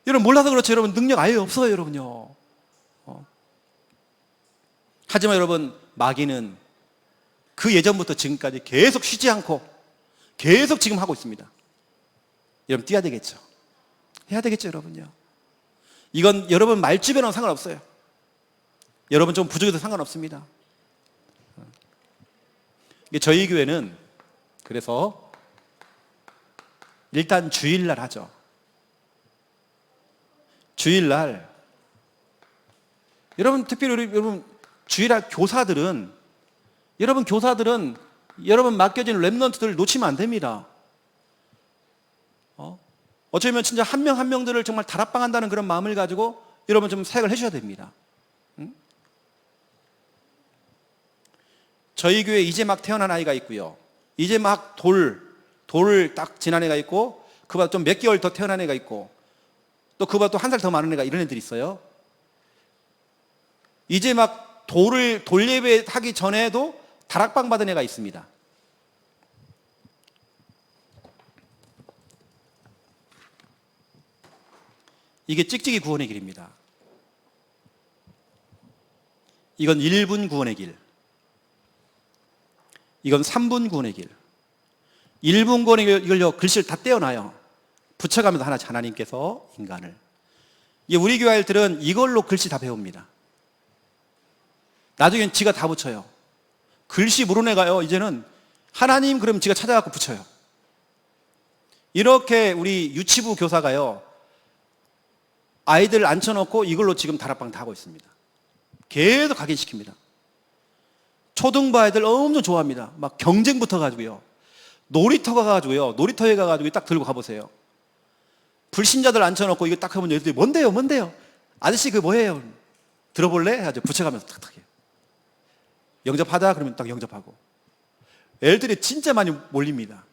여러분 몰라서 그렇죠. 여러분 능력 아예 없어요, 여러분요. 하지만 여러분, 마귀는 그 예전부터 지금까지 계속 쉬지 않고 계속 지금 하고 있습니다. 여러분 뛰어야 되겠죠. 해야 되겠죠, 여러분요. 이건 여러분 말주변하고 상관없어요. 여러분 좀 부족해도 상관없습니다. 저희 교회는 그래서 일단 주일날 하죠. 주일날 여러분, 특별히 여러분 주일날 교사들은 여러분 맡겨진 렘넌트들을 놓치면 안 됩니다. 어쩌면 진짜 한 명 한 명들을 정말 다락방한다는 그런 마음을 가지고 여러분 좀 사역을 해주셔야 됩니다. 저희 교회에 이제 막 태어난 아이가 있고요. 이제 막 돌을 딱 지난 애가 있고, 그보다 좀 몇 개월 더 태어난 애가 있고, 또 그보다 또 한 살 더 많은 애가, 이런 애들이 있어요. 이제 막 돌 예배 하기 전에도 다락방 받은 애가 있습니다. 이게 찍찍이 구원의 길입니다. 이건 1분 구원의 길. 이건 3분 구원의 길. 1분 구원의 길, 이걸요, 글씨를 다 떼어놔요. 붙여가면서 하나씩 하나님께서 인간을. 우리 교회 아이들은 이걸로 글씨 다 배웁니다. 나중엔 지가 다 붙여요. 글씨 모르는 애가요, 이제는 하나님 그러면 지가 찾아갖고 붙여요. 이렇게 우리 유치부 교사가요, 아이들 앉혀놓고 이걸로 지금 다락방 다 하고 있습니다. 계속 각인시킵니다. 초등부 아이들 엄청 좋아합니다. 막 경쟁 붙어가지고요. 놀이터 가가지고요. 놀이터에 가가지고 딱 들고 가보세요. 불신자들 앉혀놓고 이거 딱 하면 애들이 뭔데요? 아저씨 그거 뭐예요? 들어볼래? 아주 붙여가면서 탁탁 해요. 영접하자 그러면 딱 영접하고. 애들이 진짜 많이 몰립니다.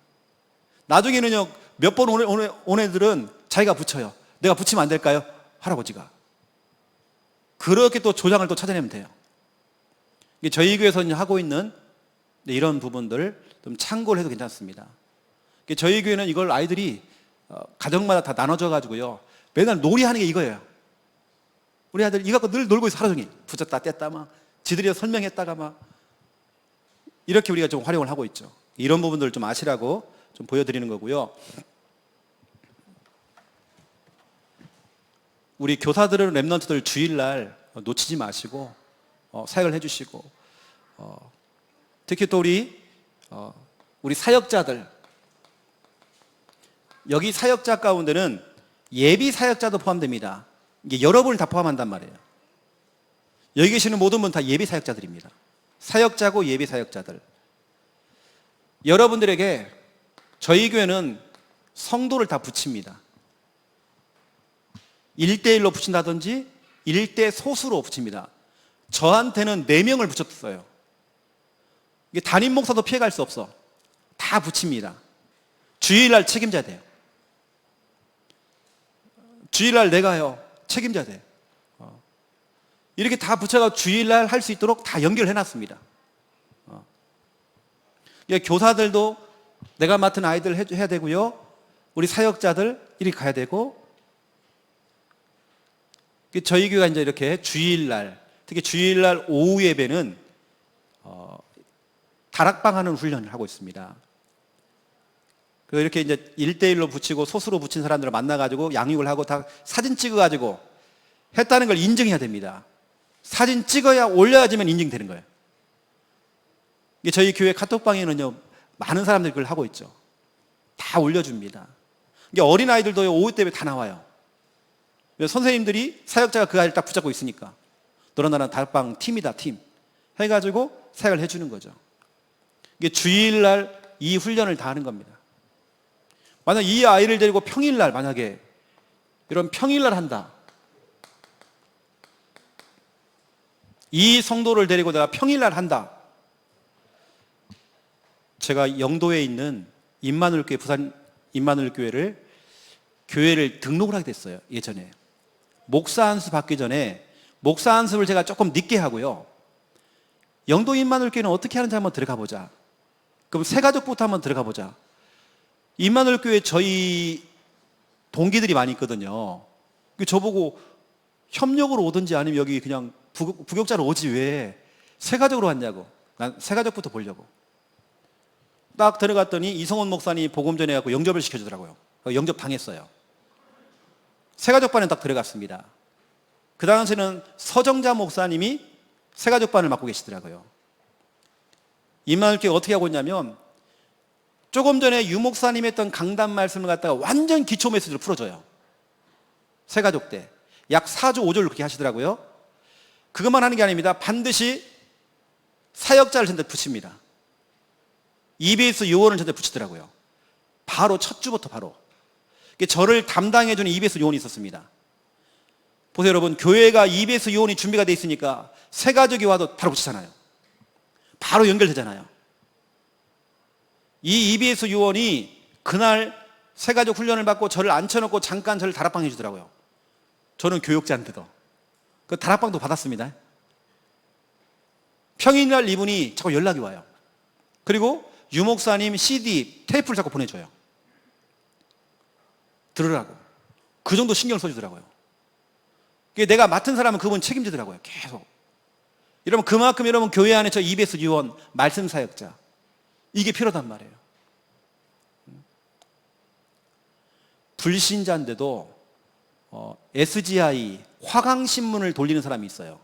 나중에는요, 몇 번 온 애들은 자기가 붙여요. 내가 붙이면 안 될까요? 할아버지가. 그렇게 또 조장을 또 찾아내면 돼요. 저희 교회에서 하고 있는 이런 부분들 좀 참고를 해도 괜찮습니다. 저희 교회는 이걸 아이들이 가정마다 다 나눠져 가지고요, 매달 놀이하는 게 이거예요. 우리 아들 이거 갖고 늘 놀고 있어. 하루 종일 붙였다 뗐다 막 지들이 설명했다가 막 이렇게 우리가 좀 활용을 하고 있죠. 이런 부분들을 좀 아시라고 좀 보여드리는 거고요. 우리 교사들은 렘넌트들 주일날 놓치지 마시고 사역을 해주시고, 특히 또 우리 사역자들, 여기 사역자 가운데는 예비 사역자도 포함됩니다. 이게 여러분을 다 포함한단 말이에요. 여기 계시는 모든 분 다 예비 사역자들입니다. 사역자고 예비 사역자들. 여러분들에게 저희 교회는 성도를 다 붙입니다. 1대1로 붙인다든지 1대 소수로 붙입니다. 저한테는 4명을 붙였어요. 이게 담임 목사도 피해갈 수 없어. 다 붙입니다. 주일날 책임져야 돼요. 주일날 내가요, 책임져야 돼요. 이렇게 다 붙여서 주일날 할 수 있도록 다 연결해놨습니다. 교사들도 내가 맡은 아이들 해야 되고요, 우리 사역자들 이렇게 가야 되고, 저희 교회가 이제 이렇게 주일날, 특히 주일날 오후 예배는 다락방 하는 훈련을 하고 있습니다. 그리고 이렇게 이제 1대1로 붙이고 소수로 붙인 사람들을 만나가지고 양육을 하고 다 사진 찍어가지고 했다는 걸 인증해야 됩니다. 사진 찍어야 올려야지만 인증되는 거예요. 이게 저희 교회 카톡방에는요, 많은 사람들이 그걸 하고 있죠. 다 올려줍니다. 이게 어린아이들도 오후 때문에 다 나와요. 선생님들이 사역자가 그 아이를 딱 붙잡고 있으니까 너랑 나랑 다락방 팀이다, 팀 해가지고 사역을 해주는 거죠. 이게 주일날 이 훈련을 다 하는 겁니다. 만약 이 아이를 데리고 평일날, 만약에 이런 평일날 한다, 이 성도를 데리고 내가 평일날 한다, 제가 영도에 있는 임마누엘교회, 부산 임마누엘교회를 교회를 등록을 하게 됐어요. 예전에 목사 안수 받기 전에 목사 안수를 제가 조금 늦게 하고요, 영도 임마누엘교회는 어떻게 하는지 한번 들어가 보자. 그럼 새가족부터 한번 들어가 보자. 임마누엘교회 저희 동기들이 많이 있거든요. 저보고 협력으로 오든지 아니면 여기 그냥 부격자로 오지 왜 새가족으로 왔냐고. 난 새가족부터 보려고. 딱 들어갔더니 이성원 목사님이 복음 전해갖고 영접을 시켜주더라고요. 영접 당했어요. 새가족반에 딱 들어갔습니다. 그 당시에는 서정자 목사님이 새가족반을 맡고 계시더라고요. 임마누엘교회 어떻게 하고 있냐면 조금 전에 유 목사님 했던 강단 말씀을 갖다가 완전 기초 메시지로 풀어줘요. 새가족 때 약 4조 5조를 그렇게 하시더라고요. 그것만 하는 게 아닙니다. 반드시 사역자를 전대 붙입니다. EBS 요원을 전대 붙이더라고요. 바로 첫 주부터 바로. 저를 담당해주는 EBS 요원이 있었습니다. 보세요 여러분, 교회가 EBS 요원이 준비가 돼 있으니까 새가족이 와도 바로 붙이잖아요. 바로 연결되잖아요. 이 EBS 요원이 그날 새가족 훈련을 받고 저를 앉혀놓고 잠깐 저를 다락방 해주더라고요. 저는 교육자인데도 그 다락방도 받았습니다. 평일날 이분이 자꾸 연락이 와요. 그리고 유 목사님 CD 테이프를 자꾸 보내줘요. 들으라고. 그 정도 신경을 써주더라고요. 내가 맡은 사람은 그분 책임지더라고요. 계속. 여러분 그만큼 여러분 교회 안에 저 EBS 요원, 말씀 사역자 이게 필요하단 말이에요. 불신자인데도 SGI 화강신문을 돌리는 사람이 있어요.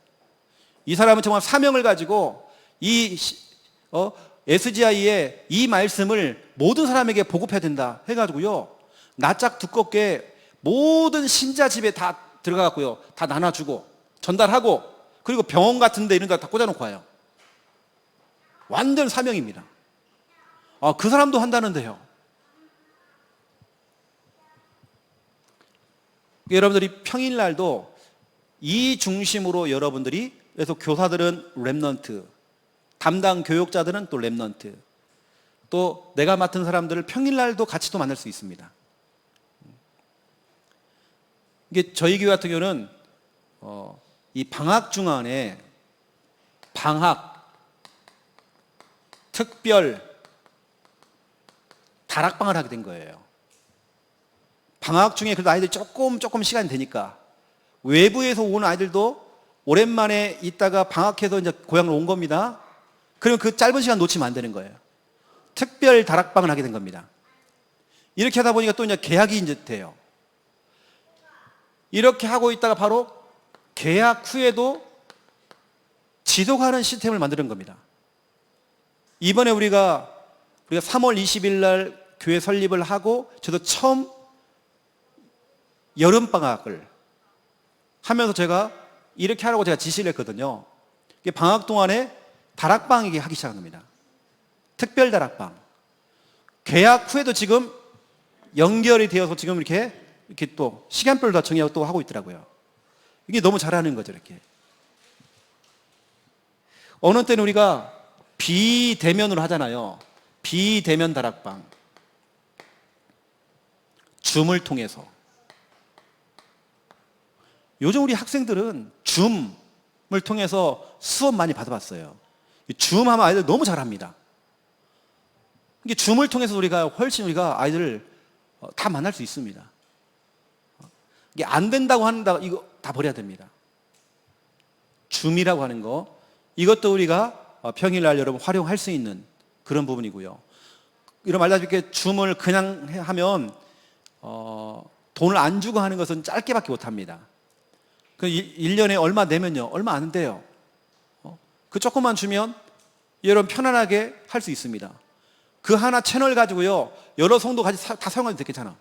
이 사람은 정말 사명을 가지고 이 SGI의 이 말씀을 모든 사람에게 보급해야 된다 해가지고요, 낯짝 두껍게 모든 신자 집에 다 들어가고요, 다 나눠주고 전달하고, 그리고 병원 같은 데 이런 데 다 꽂아놓고 와요. 완전 사명입니다. 그 사람도 한다는데요. 여러분들이 평일날도 이 중심으로 여러분들이, 그래서 교사들은 렘넌트, 담당 교육자들은 또 렘넌트, 또 내가 맡은 사람들을 평일날도 같이 또 만날 수 있습니다. 이게 저희 교회 같은 경우는 이 방학 중간에 방학, 특별 다락방을 하게 된 거예요. 방학 중에 그래도 아이들이 조금 시간이 되니까 외부에서 온 아이들도 오랜만에 있다가 방학해서 이제 고향으로 온 겁니다. 그러면 그 짧은 시간 놓치면 안 되는 거예요. 특별 다락방을 하게 된 겁니다. 이렇게 하다 보니까 또 이제 계약이 이제 돼요. 이렇게 하고 있다가 바로 계약 후에도 지속하는 시스템을 만드는 겁니다. 이번에 우리가 3월 20일 날 교회 설립을 하고 저도 처음 여름방학을 하면서 제가 이렇게 하라고 제가 지시를 했거든요. 방학 동안에 다락방이게 하기 시작한 겁니다. 특별 다락방. 계약 후에도 지금 연결이 되어서 지금 이렇게 또 시간별로 다 정해서 또 하고 있더라고요. 이게 너무 잘하는 거죠, 이렇게. 어느 때는 우리가 비대면으로 하잖아요. 비대면 다락방. 줌을 통해서. 요즘 우리 학생들은 줌을 통해서 수업 많이 받아봤어요. 줌 하면 아이들 너무 잘합니다. 이게 줌을 통해서 우리가 아이들을 다 만날 수 있습니다. 이게 안 된다고 한다, 이거 다 버려야 됩니다. 줌이라고 하는 거, 이것도 우리가 평일날 여러분 활용할 수 있는 그런 부분이고요. 이런 말다시피 줌을 그냥 하면 돈을 안 주고 하는 것은 짧게밖에 못 합니다. 그 1년에 얼마 내면요, 얼마 안 돼요. 그 조금만 주면 여러분 편안하게 할 수 있습니다. 그 하나 채널 가지고요, 여러 성도 같이 다 사용해도 되겠잖아.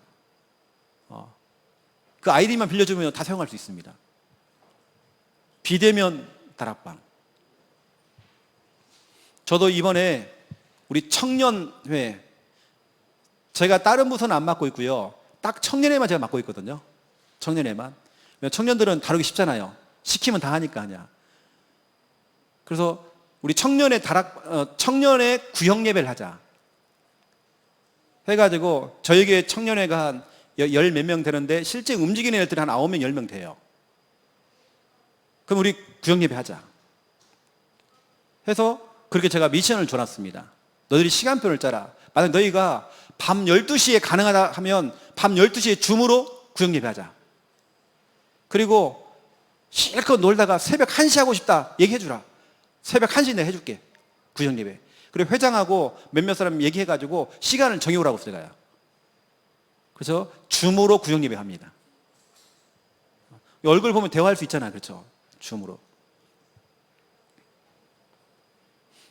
그 아이디만 빌려주면 다 사용할 수 있습니다. 비대면 다락방. 저도 이번에 우리 청년회, 제가 다른 부서는 안 맡고 있고요, 딱 청년회만 제가 맡고 있거든요. 청년회만. 청년들은 다루기 쉽잖아요. 시키면 다 하니까 그냥. 그래서 우리 청년회 청년회 구역 예배를 하자 해가지고, 저희 교회 청년회가 한 열 몇 명 되는데 실제 움직이는 애들이 한 9명, 10명 돼요. 그럼 우리 구역 예배 하자 해서 그렇게 제가 미션을 줘놨습니다. 너희들이 시간표를 짜라. 만약 너희가 밤 12시에 가능하다 하면 밤 12시에 줌으로 구역 예배 하자. 그리고 실컷 놀다가 새벽 1시 하고 싶다 얘기해주라. 새벽 1시 내가 해줄게, 구역 예배. 그리고 회장하고 몇몇 사람 얘기해가지고 시간을 정해오라고 제가요. 그래서 줌으로 구역 예배 합니다. 얼굴 보면 대화할 수 있잖아요, 그렇죠? 줌으로.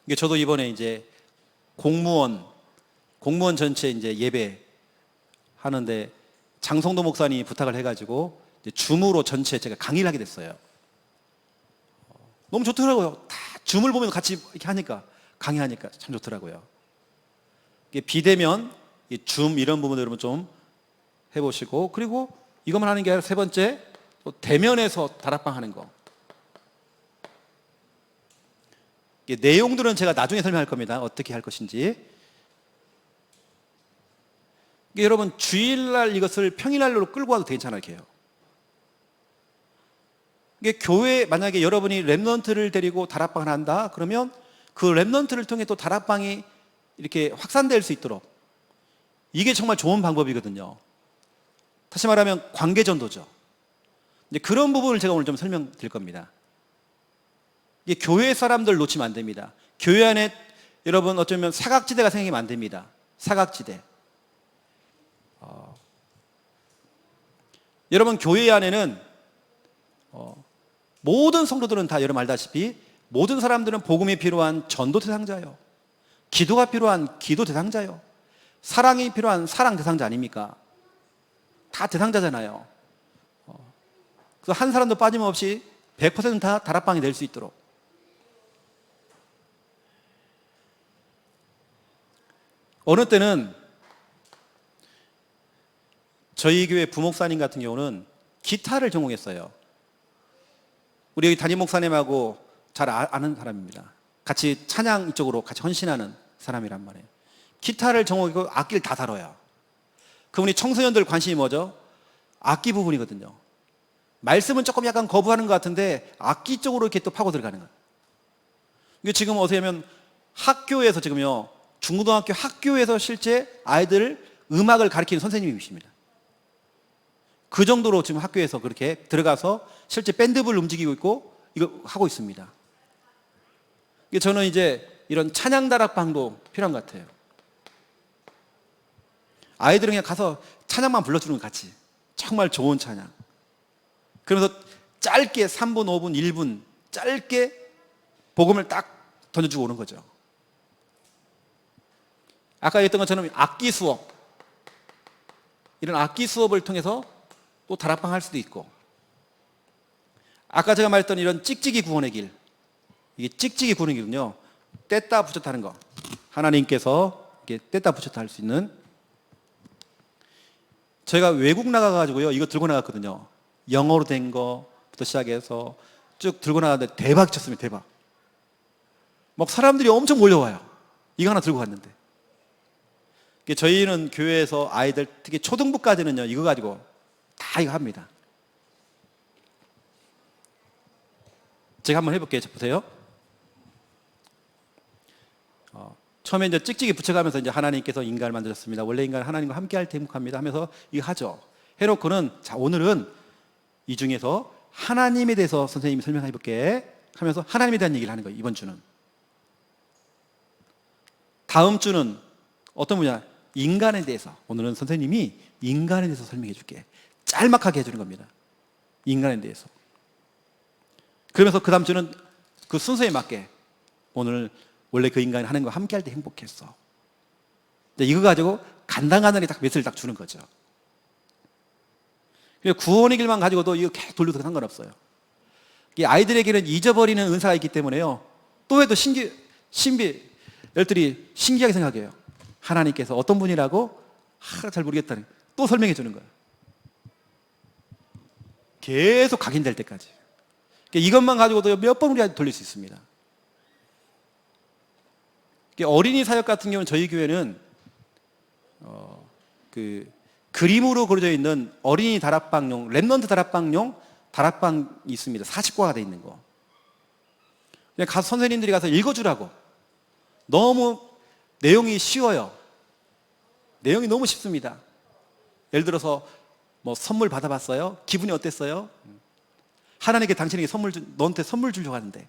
이게 저도 이번에 이제 공무원 전체 이제 예배 하는데 장성도 목사님이 부탁을 해가지고 이제 줌으로 전체 제가 강의를 하게 됐어요. 너무 좋더라고요. 다 줌을 보면 같이 이렇게 하니까, 강의하니까 참 좋더라고요. 이게 비대면, 줌 이런 부분들 여러분 좀 해보시고, 그리고 이것만 하는 게 아니라 세 번째, 또 대면에서 다락방 하는 거. 내용들은 제가 나중에 설명할 겁니다. 어떻게 할 것인지. 여러분 주일날 이것을 평일날로 끌고 와도 괜찮아요. 이게 교회 만약에 여러분이 렘넌트를 데리고 다락방을 한다 그러면 그 렘넌트를 통해 또 다락방이 이렇게 확산될 수 있도록, 이게 정말 좋은 방법이거든요. 다시 말하면 관계전도죠. 이제 그런 부분을 제가 오늘 좀 설명드릴 겁니다. 이게 교회 사람들 놓치면 안 됩니다. 교회 안에 여러분 어쩌면 사각지대가 생기면 안 됩니다. 사각지대. 여러분 교회 안에는 모든 성도들은 다 여러분 알다시피 모든 사람들은 복음이 필요한 전도 대상자예요. 기도가 필요한 기도 대상자예요. 사랑이 필요한 사랑 대상자 아닙니까? 다 대상자잖아요. 그래서 한 사람도 빠짐없이 100% 다 다락방이 될 수 있도록. 어느 때는 저희 교회 부목사님 같은 경우는 기타를 전공했어요. 우리 여기 담임 목사님하고 잘 아는 사람입니다. 같이 찬양 이쪽으로 같이 헌신하는 사람이란 말이에요. 기타를 전공하고 악기를 다 다뤄요. 그분이 청소년들 관심이 뭐죠? 악기 부분이거든요. 말씀은 조금 약간 거부하는 것 같은데 악기 쪽으로 이렇게 또 파고 들어가는 거예요. 이게 지금 어떻게 하면 학교에서 지금요, 중고등학교 학교에서 실제 아이들 음악을 가르치는 선생님이십니다. 그 정도로 지금 학교에서 그렇게 들어가서 실제 밴드부를 움직이고 있고 이거 하고 있습니다. 저는 이제 이런 찬양 다락방도 필요한 것 같아요. 아이들은 그냥 가서 찬양만 불러주는 것 같이, 정말 좋은 찬양. 그러면서 짧게 3분, 5분, 1분 짧게 복음을 딱 던져주고 오는 거죠. 아까 얘기했던 것처럼 악기 수업, 이런 악기 수업을 통해서 또 다락방 할 수도 있고, 아까 제가 말했던 이런 찍찍이 구원의 길, 이게 찍찍이 구원의 길은요, 뗐다 붙였다 하는 거, 하나님께서 이렇게 뗐다 붙였다 할 수 있는. 저희가 외국 나가가지고요 이거 들고 나갔거든요. 영어로 된 거부터 시작해서 쭉 들고 나갔는데 대박 쳤습니다. 대박. 막 사람들이 엄청 몰려와요. 이거 하나 들고 갔는데. 저희는 교회에서 아이들 특히 초등부까지는요 이거 가지고 다 이거 합니다. 제가 한번 해볼게요. 보세요. 처음에 이제 찍찍이 붙여가면서 이제 하나님께서 인간을 만드셨습니다. 원래 인간은 하나님과 함께할 때 행복합니다 하면서 이거 하죠. 해놓고는 자, 오늘은 이 중에서 하나님에 대해서 선생님이 설명해 볼게 하면서 하나님에 대한 얘기를 하는 거예요. 이번 주는. 다음 주는 어떤 분야? 인간에 대해서. 오늘은 선생님이 인간에 대해서 설명해 줄게. 짤막하게 해주는 겁니다. 인간에 대해서. 그러면서 그 다음 주는 그 순서에 맞게 오늘 원래 그 인간이 하는 거 함께 할 때 행복했어. 이거 가지고 간단간단히 딱 메시지를 딱 주는 거죠. 구원의 길만 가지고도 이거 계속 돌려도 상관없어요. 아이들에게는 잊어버리는 은사가 있기 때문에요. 또 해도 열들이 신기하게 생각해요. 하나님께서 어떤 분이라고? 잘 모르겠다니. 또 설명해 주는 거예요. 계속 각인될 때까지. 이것만 가지고도 몇 번 우리한테 돌릴 수 있습니다. 어린이 사역 같은 경우는 저희 교회는 그 그림으로 그려져 있는 어린이 다락방용, 렘넌트 다락방용 다락방이 있습니다. 40과가 돼 있는 거. 그냥 가서 선생님들이 가서 읽어주라고. 너무 내용이 쉬워요. 내용이 너무 쉽습니다. 예를 들어서 뭐 선물 받아봤어요? 기분이 어땠어요? 하나님께 당신에게 너한테 선물 주려고 하는데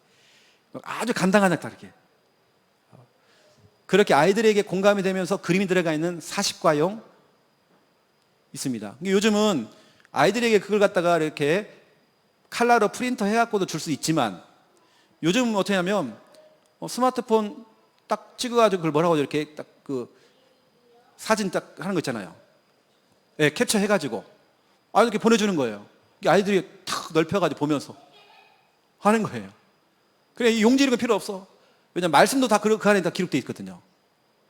아주 간단하게 이렇게. 그렇게 아이들에게 공감이 되면서 그림이 들어가 있는 40과용 있습니다. 요즘은 아이들에게 그걸 갖다가 이렇게 칼라로 프린터 해갖고도 줄 수 있지만 요즘 어떻게 하면 스마트폰 딱 찍어가지고 그걸 뭐라고 이렇게 딱 그 사진 딱 하는 거 있잖아요. 예, 캡처해가지고 이렇게 보내주는 거예요. 아이들이 탁 넓혀가지고 보면서 하는 거예요. 그래, 이 용지 이런 거 필요 없어. 왜냐면 말씀도 다 그 안에 다 기록되어 있거든요.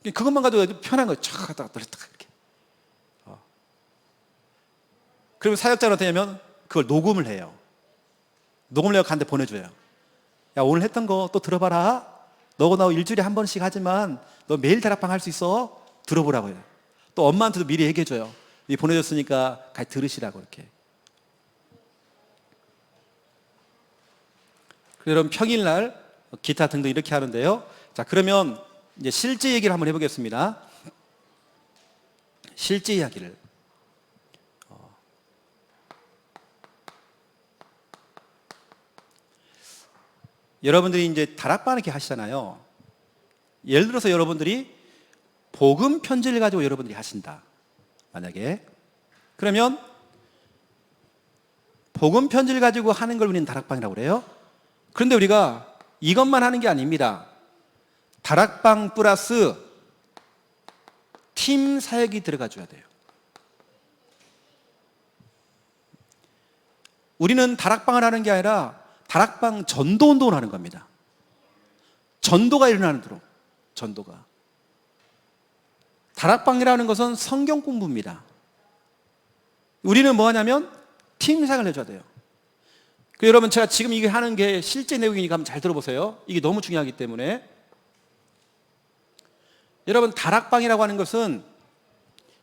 그것만 가지고 편한 거예요. 촥 갖다가 이렇게. 그러면 사역자한테 하면 그걸 녹음을 해요. 녹음을 해서 간데 보내줘요. 야, 오늘 했던 거 또 들어봐라. 너고 나고 일주일에 한 번씩 하지만 너 매일 다락방 할 수 있어. 들어보라고 해요. 또 엄마한테도 미리 얘기해줘요. 보내줬으니까 같이 들으시라고 이렇게. 그럼 평일날 기타 등등 이렇게 하는데요. 자, 그러면 이제 실제 얘기를 한번 해보겠습니다. 실제 이야기를. 여러분들이 이제 다락방 이렇게 하시잖아요. 예를 들어서 여러분들이 복음 편지를 가지고 여러분들이 하신다. 만약에. 그러면 복음 편지를 가지고 하는 걸 우리는 다락방이라고 그래요. 그런데 우리가 이것만 하는 게 아닙니다. 다락방 플러스 팀 사역이 들어가 줘야 돼요. 우리는 다락방을 하는 게 아니라 다락방 전도 운동을 하는 겁니다. 전도가 일어나는 대로. 전도가. 다락방이라는 것은 성경 공부입니다. 우리는 뭐 하냐면 팀 사역을 해줘야 돼요. 여러분, 제가 지금 이게 하는 게 실제 내용이니까 한번 잘 들어보세요. 이게 너무 중요하기 때문에. 여러분, 다락방이라고 하는 것은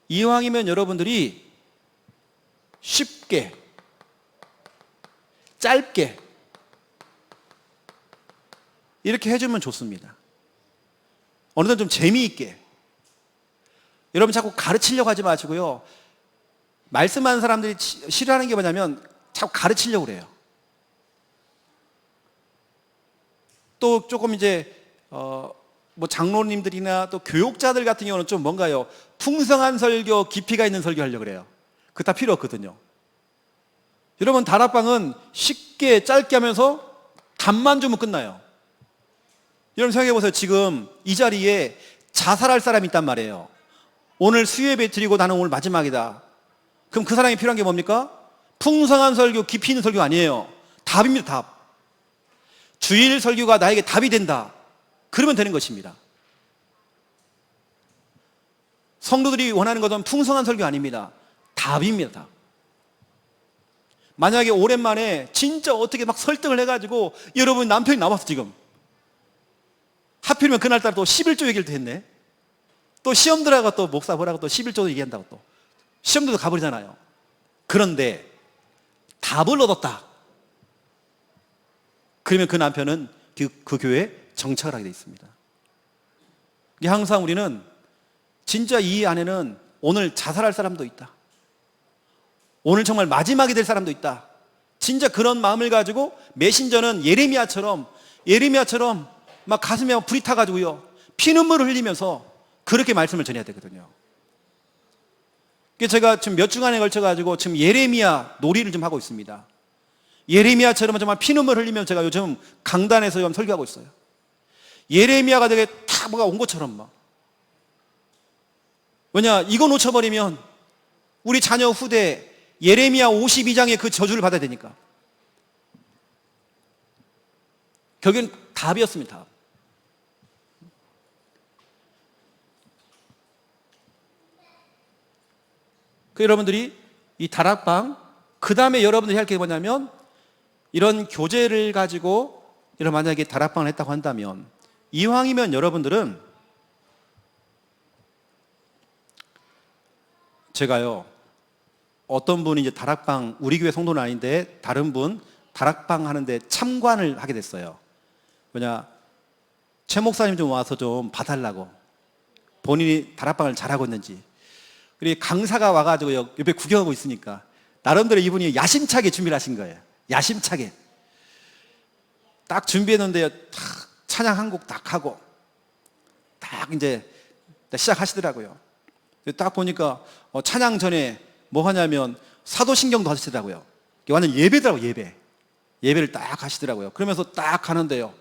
이왕이면 여러분들이 쉽게, 짧게 이렇게 해주면 좋습니다. 어느 정도 좀 재미있게. 여러분, 자꾸 가르치려고 하지 마시고요. 말씀하는 사람들이 싫어하는 게 뭐냐면 자꾸 가르치려고 그래요. 또 조금 이제 뭐 장로님들이나 또 교육자들 같은 경우는 좀 뭔가요? 풍성한 설교, 깊이가 있는 설교 하려고 그래요. 그거 다 필요 없거든요. 여러분, 다락방은 쉽게 짧게 하면서 답만 주면 끝나요. 여러분 생각해 보세요. 지금 이 자리에 자살할 사람이 있단 말이에요. 오늘 수요예배 드리고 나는 오늘 마지막이다. 그럼 그 사람이 필요한 게 뭡니까? 풍성한 설교, 깊이 있는 설교 아니에요. 답입니다. 답. 주일 설교가 나에게 답이 된다. 그러면 되는 것입니다. 성도들이 원하는 것은 풍성한 설교 아닙니다. 답입니다. 답. 만약에 오랜만에 진짜 어떻게 막 설득을 해가지고 여러분 남편이 남았어 지금. 하필이면 그날따라 또 11조 얘기를 했네. 또 시험 들어가 또 목사 보라고 또 11조도 얘기한다고 또. 시험도 가버리잖아요. 그런데 답을 얻었다. 그러면 그 남편은 그 교회에 정착을 하게 돼 있습니다. 항상 우리는 진짜 이 안에는 오늘 자살할 사람도 있다. 오늘 정말 마지막이 될 사람도 있다. 진짜 그런 마음을 가지고 메신저는 예레미야처럼 막 가슴에 불이 타가지고요. 피눈물을 흘리면서 그렇게 말씀을 전해야 되거든요. 제가 지금 몇 주간에 걸쳐가지고 지금 예레미야 놀이를 좀 하고 있습니다. 예레미야처럼 정말 피눈물 흘리면 제가 요즘 강단에서 좀 설교하고 있어요. 예레미야가 되게 탁 뭐가 온 것처럼 막. 왜냐, 이거 놓쳐버리면 우리 자녀 후대 예레미야 52장의 그 저주를 받아야 되니까. 결국엔 답이었습니다. 답. 여러분들이 이 다락방, 그 다음에 여러분들이 할 게 뭐냐면 이런 교재를 가지고 이런 만약에 다락방을 했다고 한다면 이왕이면 여러분들은 제가요 어떤 분이 이제 다락방 우리 교회 성도는 아닌데 다른 분 다락방 하는데 참관을 하게 됐어요. 뭐냐, 최 목사님 좀 와서 좀 봐달라고. 본인이 다락방을 잘하고 있는지. 그리고 강사가 와가지고 옆에 구경하고 있으니까 나름대로 이분이 야심차게 준비를 하신 거예요. 야심차게 딱 준비했는데요, 딱 찬양 한 곡 딱 하고 딱 이제 시작하시더라고요. 딱 보니까 찬양 전에 뭐 하냐면 사도신경도 하시더라고요. 완전 예배더라고요. 예배를 딱 하시더라고요. 그러면서 딱 하는데요,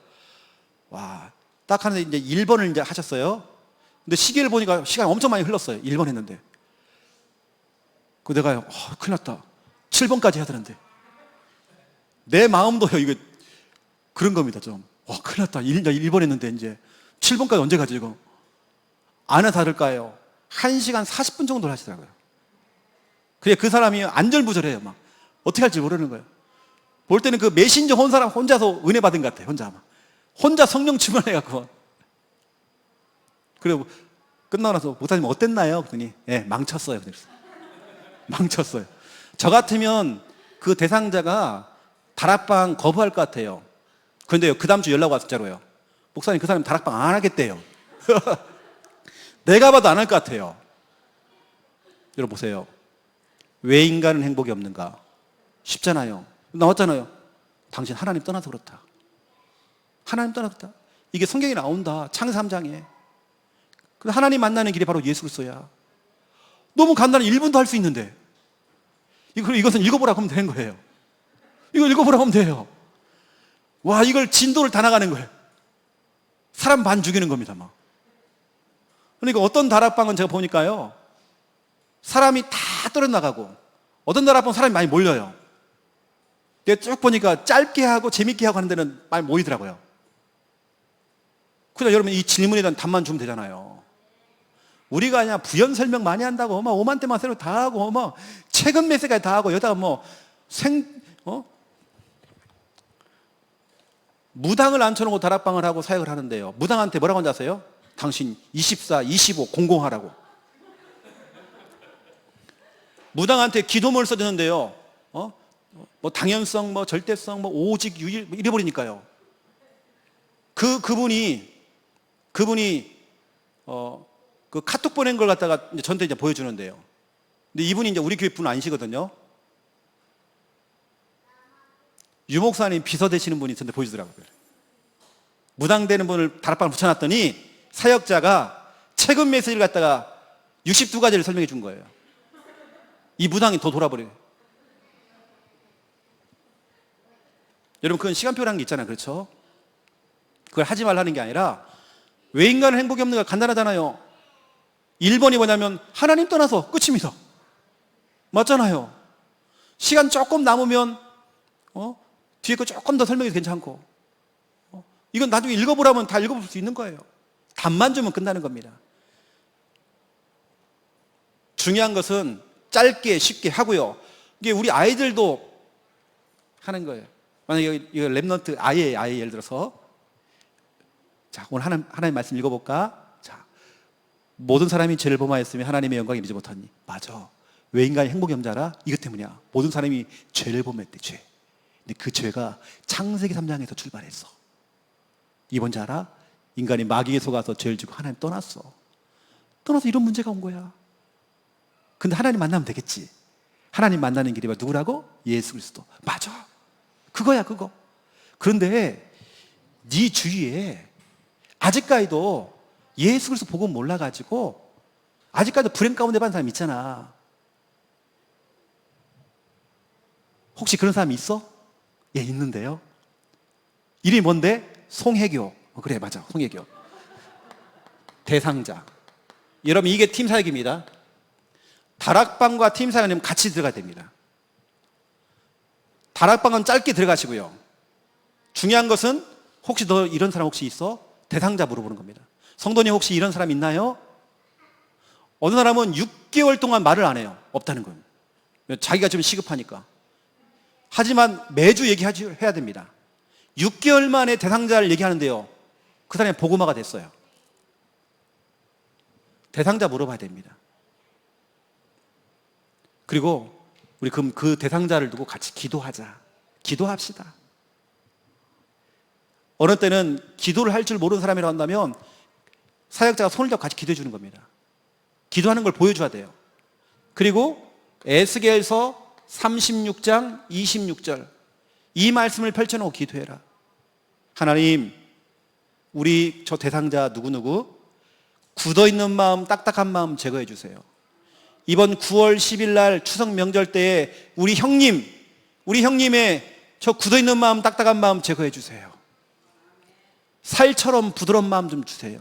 와, 딱 하는데 이제 1번을 이제 하셨어요. 근데 시계를 보니까 시간이 엄청 많이 흘렀어요. 1번 했는데. 그 내가 큰일 났다. 7번까지 해야 되는데. 내 마음도요, 이거 그런 겁니다, 좀. 큰일 났다. 1번 했는데 이제 7번까지 언제 가지, 이거? 아나 다를까요? 1시간 40분 정도를 하시더라고요. 그래, 그 사람이 안절부절해요, 막. 어떻게 할지 모르는 거예요. 볼 때는 그 메신저 온 사람 혼자서 은혜 받은 것 같아요, 혼자. 혼자 성령 충만해갖고. 그리고 끝나고 나서 목사님 어땠나요? 그랬더니, 예, 망쳤어요. 그랬어요. 망쳤어요. 저 같으면 그 대상자가 다락방 거부할 것 같아요. 그런데요, 그 다음 주 연락 왔었잖아요. 목사님, 그 사람 다락방 안 하겠대요. 내가 봐도 안 할 것 같아요. 여러분 보세요. 왜 인간은 행복이 없는가? 쉽잖아요. 나왔잖아요. 당신 하나님 떠나서 그렇다. 하나님 떠났다. 이게 성경에 나온다. 창세 3장에. 하나님 만나는 길이 바로 예수 그리스도야. 너무 간단한 1분도 할 수 있는데 이것은 읽어보라고 하면 되는 거예요. 이거 읽어보라고 하면 돼요. 와, 이걸 진도를 다 나가는 거예요. 사람 반 죽이는 겁니다, 막. 그러니까 어떤 다락방은 제가 보니까요, 사람이 다 떨어 나가고, 어떤 다락방은 사람이 많이 몰려요. 근데 쭉 보니까 짧게 하고 재밌게 하고 하는 데는 많이 모이더라고요. 그냥 여러분 이 질문에 대한 답만 주면 되잖아요. 우리가 그냥 부연 설명 많이 한다고 막 오만때만 새로 다 하고 막 최근 메시지까지 다 하고 여기다가 무당을 앉혀놓고 다락방을 하고 사역을 하는데요, 무당한테 뭐라고 하는지 아세요? 당신 24, 25 공공하라고. 무당한테 기도문을 써주는데요, 뭐 당연성, 뭐 절대성, 뭐 오직 유일 이래버리니까요. 그분이 그 카톡 보낸 걸 갖다가 저한테 이제 보여주는데요. 근데 이분이 이제 우리 교회 분 아니시거든요. 유 목사님 비서 되시는 분이 저한테 보여주더라고요. 무당되는 분을 다락방에 붙여놨더니 사역자가 최근 메시지를 갖다가 62가지를 설명해 준 거예요. 이 무당이 더 돌아버려요. 여러분, 그건 시간표라는 게 있잖아요. 그렇죠? 그걸 하지 말라는 게 아니라, 왜 인간은 행복이 없는가? 간단하잖아요. 1번이 뭐냐면 하나님 떠나서 끝입니다. 맞잖아요. 시간 조금 남으면 뒤에 거 조금 더 설명해도 괜찮고, 이건 나중에 읽어보라면 다 읽어볼 수 있는 거예요. 답만 주면 끝나는 겁니다. 중요한 것은 짧게 쉽게 하고요. 이게 우리 아이들도 하는 거예요. 만약에 이거 랩넌트 아예 예를 들어서, 자, 오늘 하나님 말씀 읽어볼까? 자, 모든 사람이 죄를 범하였으며 하나님의 영광을 이루지 못하니. 맞아. 왜 인간이 행복이 없는지 알아? 이것 때문이야. 모든 사람이 죄를 범했대, 죄. 근데 그 죄가 창세기 3장에서 출발했어. 이 뭔지 알아? 인간이 마귀에 속아서 죄를 지고 하나님 떠났어. 떠나서 이런 문제가 온 거야. 근데 하나님 만나면 되겠지. 하나님 만나는 길이 누구라고? 예수 그리스도. 맞아. 그거야, 그거. 그런데 네 주위에 아직까지도 예수 그리스도 복음 몰라가지고 아직까지도 불행 가운데 받는 사람 있잖아. 혹시 그런 사람 있어? 예, 있는데요. 이름이 뭔데? 송혜교. 그래, 맞아, 송혜교. 대상자. 여러분, 이게 팀 사역입니다. 다락방과 팀 사역은 같이 들어가야 됩니다. 다락방은 짧게 들어가시고요. 중요한 것은 혹시 너 이런 사람 혹시 있어? 대상자 물어보는 겁니다. 성도님 혹시 이런 사람 있나요? 어느 사람은 6개월 동안 말을 안 해요. 없다는 거예요. 자기가 좀 시급하니까. 하지만 매주 얘기해야 됩니다. 6개월 만에 대상자를 얘기하는데요, 그 사람이 복음화가 됐어요. 대상자 물어봐야 됩니다. 그리고 우리 그 대상자를 두고 같이 기도하자. 기도합시다. 어느 때는 기도를 할 줄 모르는 사람이라고 한다면 사역자가 손을 잡고 같이 기도해 주는 겁니다. 기도하는 걸 보여줘야 돼요. 그리고 에스겔서 36장 26절 이 말씀을 펼쳐놓고 기도해라. 하나님, 우리 저 대상자 누구누구 굳어있는 마음, 딱딱한 마음 제거해 주세요. 이번 9월 10일 날 추석 명절 때에 우리 형님의 저 굳어있는 마음, 딱딱한 마음 제거해 주세요. 살처럼 부드러운 마음 좀 주세요.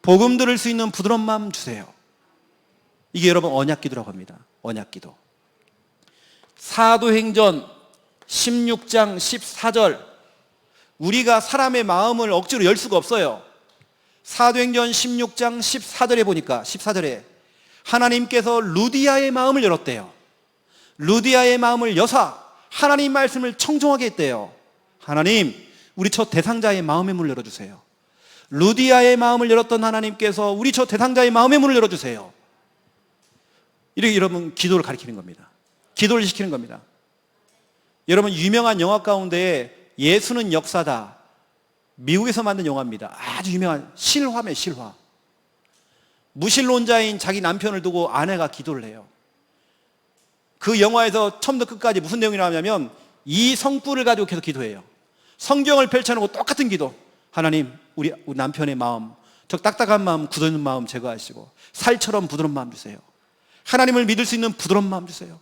복음 들을 수 있는 부드러운 마음 주세요. 이게 여러분 언약기도라고 합니다. 언약기도. 사도행전 16장 14절, 우리가 사람의 마음을 억지로 열 수가 없어요. 사도행전 16장 14절에 보니까 14절에 하나님께서 루디아의 마음을 열었대요. 루디아의 마음을 여사 하나님 말씀을 청종하게 했대요. 하나님, 우리 첫 대상자의 마음의 문을 열어주세요. 루디아의 마음을 열었던 하나님께서 우리 첫 대상자의 마음의 문을 열어주세요. 이렇게 여러분 기도를 가리키는 겁니다. 기도를 시키는 겁니다. 여러분 유명한 영화 가운데 예수는 역사다, 미국에서 만든 영화입니다. 아주 유명한 실화입니다. 실화. 무신론자인 자기 남편을 두고 아내가 기도를 해요. 그 영화에서 처음부터 끝까지 무슨 내용이 나오냐면 이 성부를 가지고 계속 기도해요. 성경을 펼쳐놓고 똑같은 기도. 하나님, 우리 남편의 마음, 저 딱딱한 마음, 굳어있는 마음 제거하시고 살처럼 부드러운 마음 주세요. 하나님을 믿을 수 있는 부드러운 마음 주세요.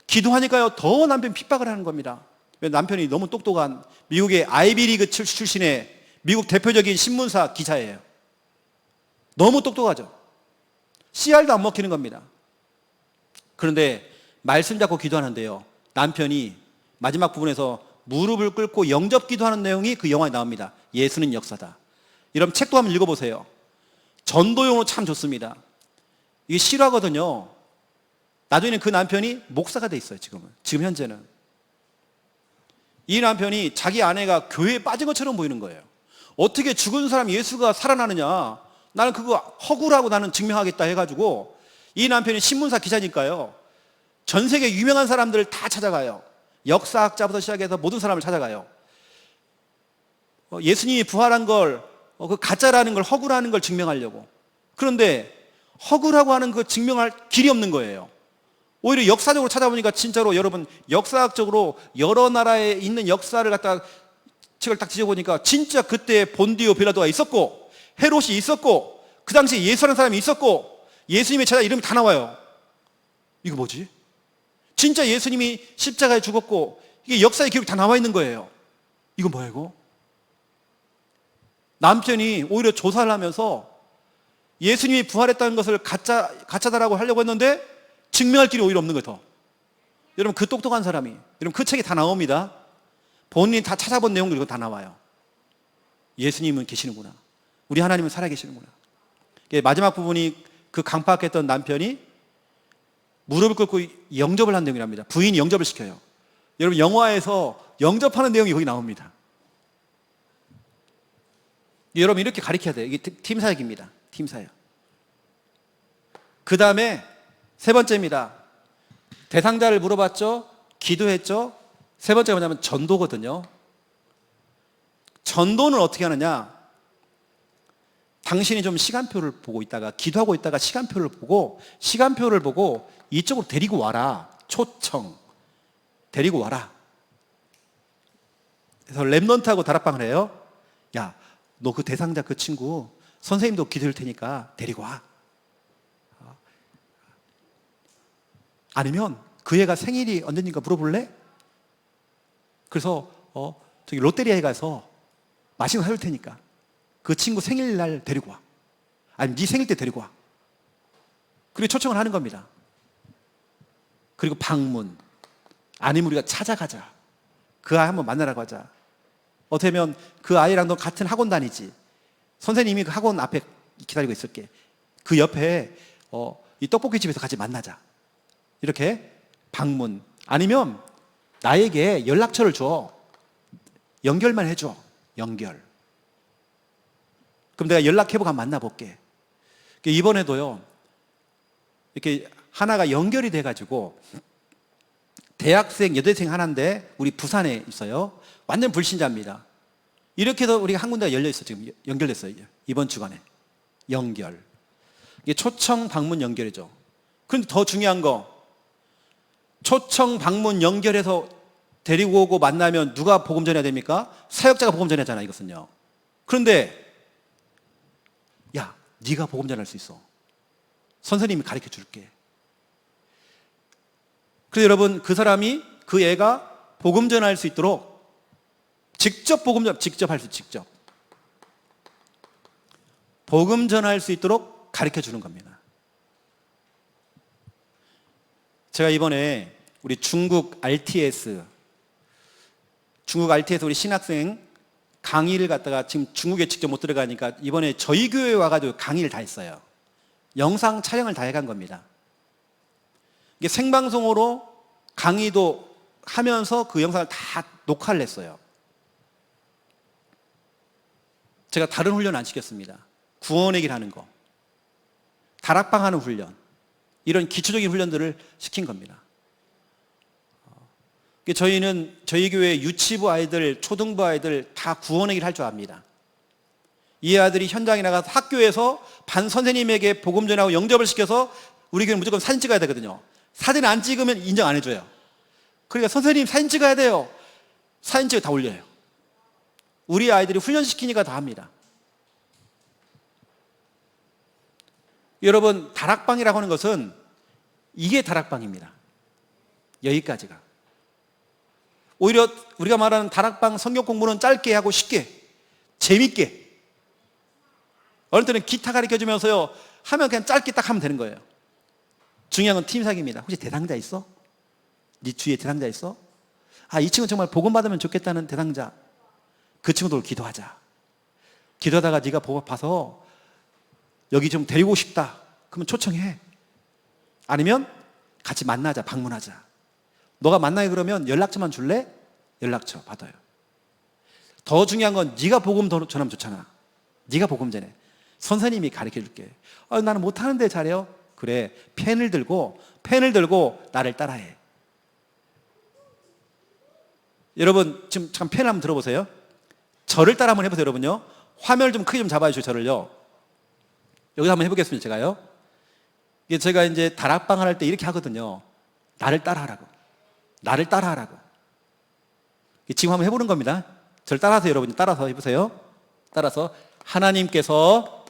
기도하니까요 더 남편 핍박을 하는 겁니다. 왜? 남편이 너무 똑똑한 미국의 아이비리그 출신의 미국 대표적인 신문사 기자예요. 너무 똑똑하죠. 씨알도 안 먹히는 겁니다. 그런데 말씀 잡고 기도하는데요, 남편이 마지막 부분에서 무릎을 꿇고 영접 기도하는 내용이 그 영화에 나옵니다. 예수는 역사다. 여러분 책도 한번 읽어보세요. 전도용으로 참 좋습니다. 이게 실화거든요. 나중에는 그 남편이 목사가 돼 있어요. 지금 현재는. 이 남편이 자기 아내가 교회에 빠진 것처럼 보이는 거예요. 어떻게 죽은 사람 예수가 살아나느냐, 나는 그거 허구라고 나는 증명하겠다 해가지고 이 남편이 신문사 기자니까요 전 세계 유명한 사람들을 다 찾아가요. 역사학자부터 시작해서 모든 사람을 찾아가요. 예수님이 부활한 걸 그 가짜라는 걸, 허구라는 걸 증명하려고. 그런데 허구라고 하는 그 증명할 길이 없는 거예요. 오히려 역사적으로 찾아보니까 진짜로 여러분 역사학적으로 여러 나라에 있는 역사를 갖다가 책을 딱 뒤져보니까 진짜 그때 본디오 빌라도가 있었고 헤롯이 있었고 그 당시에 예수라는 사람이 있었고 예수님의 제자 이름이 다 나와요. 이거 뭐지? 진짜 예수님이 십자가에 죽었고 이게 역사의 기록이 다 나와 있는 거예요. 이거 뭐야 이거? 남편이 오히려 조사를 하면서 예수님이 부활했다는 것을 가짜다라고 하려고 했는데 증명할 길이 오히려 없는 거예요. 더. 여러분 그 똑똑한 사람이, 여러분 그 책에 다 나옵니다. 본인이 다 찾아본 내용들 이거 다 나와요. 예수님은 계시는구나. 우리 하나님은 살아계시는구나. 마지막 부분이 그 강팍했던 남편이 무릎을 꿇고 영접을 한 내용이랍니다. 부인이 영접을 시켜요. 여러분 영화에서 영접하는 내용이 거기 나옵니다. 여러분 이렇게 가르쳐야 돼요. 이게 팀사역입니다. 팀사역. 그 다음에 세 번째입니다. 대상자를 물어봤죠. 기도했죠. 세 번째가 뭐냐면 전도거든요. 전도는 어떻게 하느냐, 당신이 좀 시간표를 보고 있다가 기도하고 있다가 시간표를 보고 이쪽으로 데리고 와라. 초청 데리고 와라. 그래서 랩넌트하고 다락방을 해요. 야, 너 그 대상자 그 친구 선생님도 기도할 테니까 데리고 와. 아니면 그 애가 생일이 언제니까 물어볼래? 그래서 저기 롯데리아에 가서 맛있는 거 사줄 테니까 그 친구 생일날 데리고 와. 아니면 네 생일 때 데리고 와. 그리고 초청을 하는 겁니다. 그리고 방문, 아니면 우리가 찾아가자. 그 아이 한번 만나라고 하자. 어떻게 하면 그 아이랑도 같은 학원 다니지. 선생님이 그 학원 앞에 기다리고 있을게. 그 옆에 이 떡볶이 집에서 같이 만나자. 이렇게 방문, 아니면 나에게 연락처를 줘. 연결만 해줘. 연결. 그럼 내가 연락해보고 한번 만나볼게. 이번에도요 이렇게 하나가 연결이 돼가지고 대학생, 여대생 하나인데 우리 부산에 있어요. 완전 불신자입니다. 이렇게 해서 우리가 한 군데가 열려있어요. 지금 연결됐어요. 이번 주간에 연결. 이게 초청 방문 연결이죠. 그런데 더 중요한 거, 초청 방문 연결해서 데리고 오고 만나면 누가 복음 전해야 됩니까? 사역자가 복음 전해야 하잖아, 이것은요. 그런데 야, 네가 복음 전할 수 있어. 선생님이 가르쳐 줄게. 그래서 여러분 그 사람이, 그 애가 복음 전할 수 있도록 직접 직접 할 수, 직접. 복음 전할 수 있도록 가르쳐 주는 겁니다. 제가 이번에 우리 중국 RTS 우리 신학생 강의를 갖다가 지금 중국에 직접 못 들어가니까 이번에 저희 교회에 와가지고 강의를 다 했어요. 영상 촬영을 다 해간 겁니다. 이게 생방송으로 강의도 하면서 그 영상을 다 녹화를 했어요. 제가 다른 훈련 안 시켰습니다. 구원의 길 하는 거, 다락방 하는 훈련, 이런 기초적인 훈련들을 시킨 겁니다. 저희는 저희 교회 유치부 아이들, 초등부 아이들 다 구원의 길 할 줄 압니다. 이 아들이 현장에 나가서 학교에서 반 선생님에게 복음 전하고 영접을 시켜서 우리 교회는 무조건 사진 찍어야 되거든요. 사진 안 찍으면 인정 안 해줘요. 그러니까 선생님 사진 찍어야 돼요. 사진 찍어 다 올려요. 우리 아이들이 훈련시키니까 다 합니다. 여러분, 다락방이라고 하는 것은 이게 다락방입니다. 여기까지가. 오히려 우리가 말하는 다락방 성경 공부는 짧게 하고 쉽게, 재밌게. 어느 때는 기타 가르쳐주면서요, 하면 그냥 짧게 딱 하면 되는 거예요. 중요한 건 팀사기입니다. 혹시 대상자 있어? 네 주위에 대상자 있어? 아, 이 친구 정말 복음 받으면 좋겠다는 대상자. 그 친구들 기도하자. 기도하다가 네가 보고 봐서 여기 좀 데리고 싶다. 그러면 초청해. 아니면 같이 만나자, 방문하자. 너가 만나게 그러면 연락처만 줄래? 연락처 받아요. 더 중요한 건 네가 복음 전하면 좋잖아. 네가 복음 전해. 선생님이 가르쳐 줄게. 나는 못하는데 잘해요. 그래, 펜을 들고 나를 따라해. 여러분 지금 잠깐 펜을 한번 들어보세요. 저를 따라 한번 해보세요. 여러분요, 화면을 좀 크게 좀 잡아주세요. 저를요. 여기서 한번 해보겠습니다. 제가요, 이게 제가 이제 다락방 할 때 이렇게 하거든요. 나를 따라하라고. 지금 한번 해보는 겁니다. 저를 따라서 여러분 따라서 해보세요. 따라서 하나님께서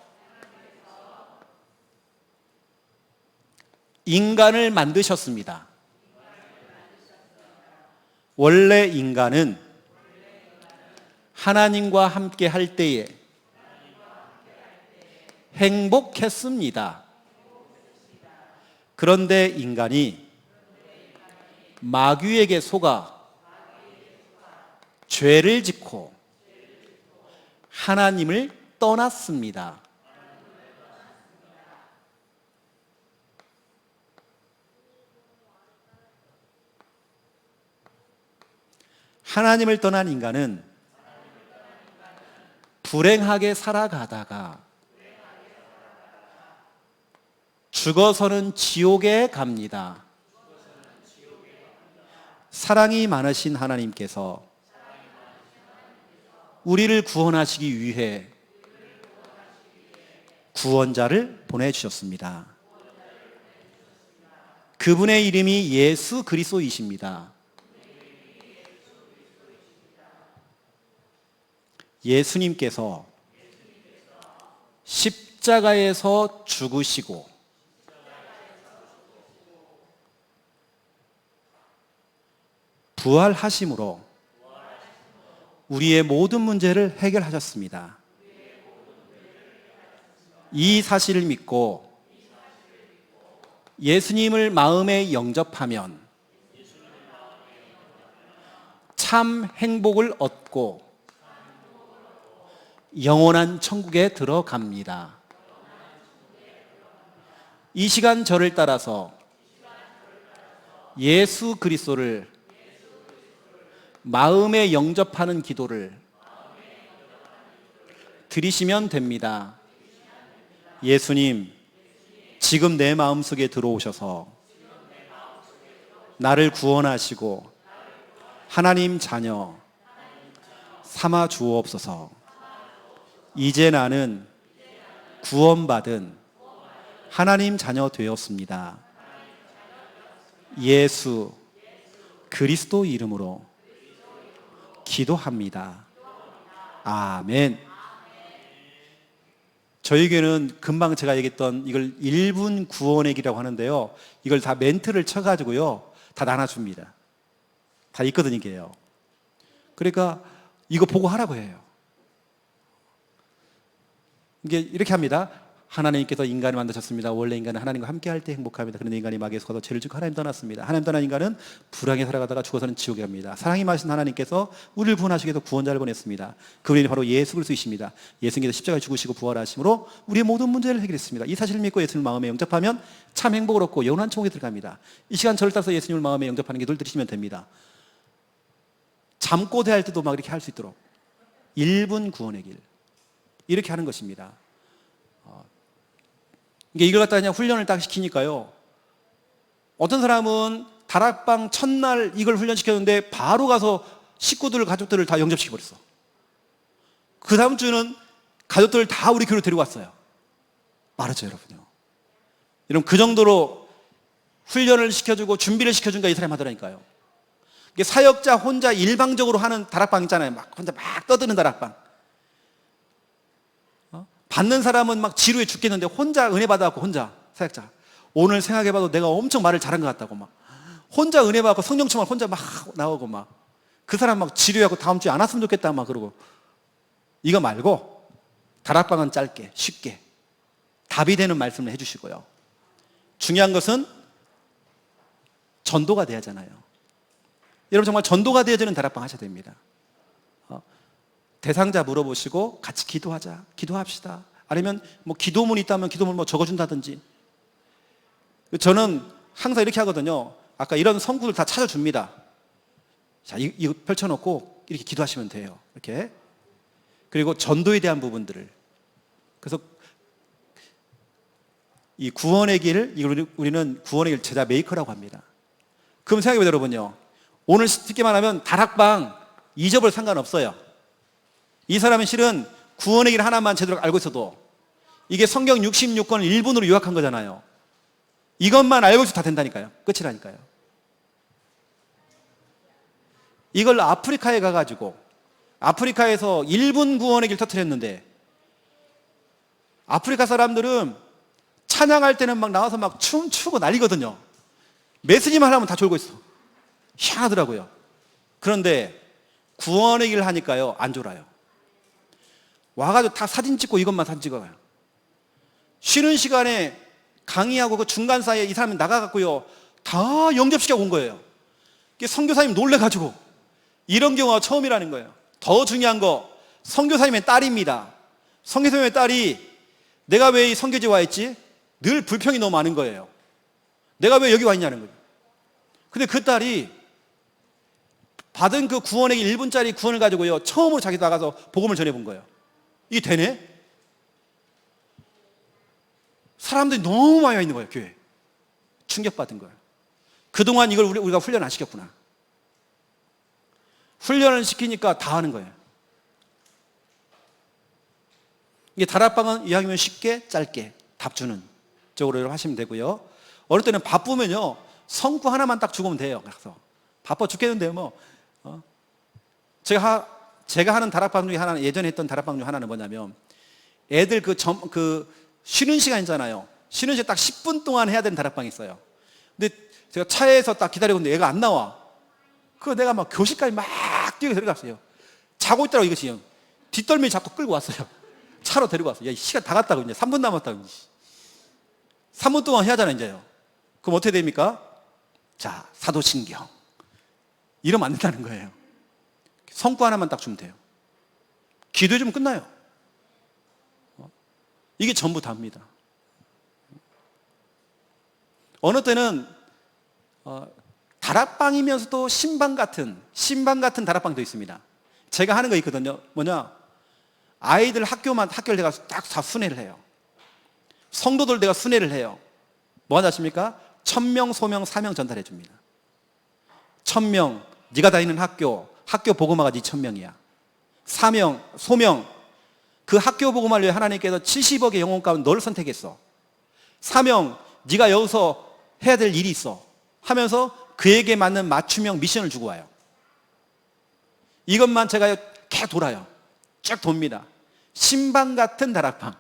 인간을 만드셨습니다. 원래 인간은 하나님과 함께 할 때에 행복했습니다. 그런데 인간이 마귀에게 속아 죄를 짓고 하나님을 떠났습니다. 하나님을 떠난 인간은 불행하게 살아가다가 죽어서는 지옥에 갑니다. 사랑이 많으신 하나님께서 우리를 구원하시기 위해 구원자를 보내주셨습니다. 그분의 이름이 예수 그리스도이십니다. 예수님께서 십자가에서 죽으시고 부활하심으로 우리의 모든 문제를 해결하셨습니다. 이 사실을 믿고 예수님을 마음에 영접하면 참 행복을 얻고 영원한 천국에 들어갑니다. 이 시간 저를 따라서 예수 그리스도를 마음에 영접하는 기도를 드리시면 됩니다. 예수님, 지금 내 마음속에 들어오셔서 나를 구원하시고 하나님 자녀 삼아 주옵소서. 이제 나는 구원받은 하나님 자녀 되었습니다. 예수 그리스도 이름으로 기도합니다. 아멘. 저희 교회는 금방 제가 얘기했던 이걸 1분 구원의 길이라고 하는데요, 이걸 다 멘트를 쳐가지고요 다 나눠줍니다. 다 있거든요, 이게요. 그러니까 이거 보고 하라고 해요. 이게 이렇게 합니다. 하나님께서 인간을 만드셨습니다. 원래 인간은 하나님과 함께 할 때 행복합니다. 그런데 인간이 마귀에 속아서 죄를 짓고 하나님 떠났습니다. 하나님 떠난 인간은 불황에 살아가다가 죽어서는 지옥에 갑니다. 사랑이 많으신 하나님께서 우리를 구원하시기 위해서 구원자를 보냈습니다. 그분이 바로 예수 그리스도이십니다. 예수님께서 십자가에 죽으시고 부활하심으로 우리의 모든 문제를 해결했습니다. 이 사실을 믿고 예수님을 마음에 영접하면 참 행복을 얻고 영원한 천국에 들어갑니다. 이 시간 저를 따라서 예수님을 마음에 영접하는 기도를 드리시면 됩니다. 잠꼬 대할 때도 막 이렇게 할 수 있도록 1분 구원의 길, 이렇게 하는 것입니다. 이걸 갖다 그냥 훈련을 딱 시키니까요, 어떤 사람은 다락방 첫날 이걸 훈련시켰는데 바로 가서 식구들, 가족들을 다 영접시켜버렸어. 그 다음 주는 가족들을 다 우리 교회로 데리고 왔어요. 말하죠, 여러분요. 여러분, 그 정도로 훈련을 시켜주고 준비를 시켜준가 이 사람이 하더라니까요. 이게 사역자 혼자 일방적으로 하는 다락방 있잖아요. 막 혼자 막 떠드는 다락방. 받는 사람은 막 지루해 죽겠는데 혼자 은혜 받아갖고 혼자 사역자, 오늘 생각해봐도 내가 엄청 말을 잘한 것 같다고 막 혼자 은혜 받고 성령 충만 혼자 막 나오고 막 그 사람 막 지루해하고 다음 주에 안 왔으면 좋겠다 막 그러고. 이거 말고 다락방은 짧게 쉽게 답이 되는 말씀을 해주시고요. 중요한 것은 전도가 돼야 하잖아요. 여러분, 정말 전도가 되어지는 다락방 하셔야 됩니다. 대상자 물어보시고 같이 기도하자, 기도합시다. 아니면 뭐 기도문이 있다면 기도문 뭐 적어준다든지. 저는 항상 이렇게 하거든요. 아까 이런 성구들 다 찾아줍니다. 자, 이거 펼쳐놓고 이렇게 기도하시면 돼요. 이렇게. 그리고 전도에 대한 부분들을. 그래서 이 구원의 길, 우리는 구원의 길 제자 메이커라고 합니다. 그럼 생각해보세요, 여러분요. 오늘 쉽게 말하면 다락방 잊어볼 상관없어요. 이 사람은 실은 구원의 길 하나만 제대로 알고 있어도 이게 성경 66권을 1분으로 요약한 거잖아요. 이것만 알고 있어도 다 된다니까요. 끝이라니까요. 이걸 아프리카에 가가지고 아프리카에서 1분 구원의 길 터뜨렸는데, 아프리카 사람들은 찬양할 때는 막 나와서 막 춤추고 난리거든요. 메시지만 하면 다 졸고 있어. 희한하더라고요. 그런데 구원의 길 하니까요, 안 졸아요. 와가지고 다 사진 찍고 이것만 사진 찍어가요. 쉬는 시간에 강의하고 그 중간 사이에 이 사람이 나가갖고요, 다 영접시켜 온 거예요. 선교사님 놀래가지고. 이런 경우가 처음이라는 거예요. 더 중요한 거, 선교사님의 딸입니다. 선교사님의 딸이 내가 왜 이 선교지에 와 있지? 늘 불평이 너무 많은 거예요. 내가 왜 여기 와 있냐는 거예요. 근데 그 딸이 받은 그 구원의 1분짜리 구원을 가지고요, 처음으로 자기 나가서 복음을 전해본 거예요. 이게 되네? 사람들이 너무 많이 와 있는 거예요, 교회에. 충격받은 거예요. 그동안 이걸 우리가 훈련 안 시켰구나. 훈련을 시키니까 다 하는 거예요. 이게 다락방은 이왕이면 쉽게 짧게 답 주는 쪽으로 하시면 되고요. 어느 때는 바쁘면요, 성구 하나만 딱 주면 돼요. 그래서 바빠 죽겠는데요, 뭐. 제가 하는 다락방 중에 하나는, 예전에 했던 다락방 중에 하나는 뭐냐면, 애들 쉬는 시간 있잖아요. 쉬는 시간 딱 10분 동안 해야 되는 다락방이 있어요. 근데 제가 차에서 딱 기다리고 있는데 애가 안 나와. 그거 내가 막 교실까지 막 뛰어 들어갔어요. 자고 있더라고, 이것이. 뒷덜미 잡고 끌고 왔어요. 차로 데리고 왔어요. 야, 시간 다 갔다고, 이제 3분 남았다고. 3분 동안 해야 하잖아요, 이제요. 그럼 어떻게 됩니까? 자, 사도신경. 이러면 안 된다는 거예요. 성구 하나만 딱 주면 돼요. 기도해 주면 끝나요. 이게 전부 다입니다. 어느 때는 다락방이면서도 신방 같은 다락방도 있습니다. 제가 하는 거 있거든요. 뭐냐? 아이들 학교를 내가 딱 다 순회를 해요. 성도들 내가 순회를 해요. 뭐 하지 아십니까? 1000명, 소명, 사명 전달해 줍니다. 1000명, 네가 다니는 학교 복음화가 네 1000명이야. 사명, 소명, 그 학교 복음화를 위해 하나님께서 70억의 영혼 가운데 너를 선택했어. 사명, 네가 여기서 해야 될 일이 있어 하면서 그에게 맞는 맞춤형 미션을 주고 와요. 이것만 제가 계속 돌아요. 쭉 돕니다. 신방 같은 다락방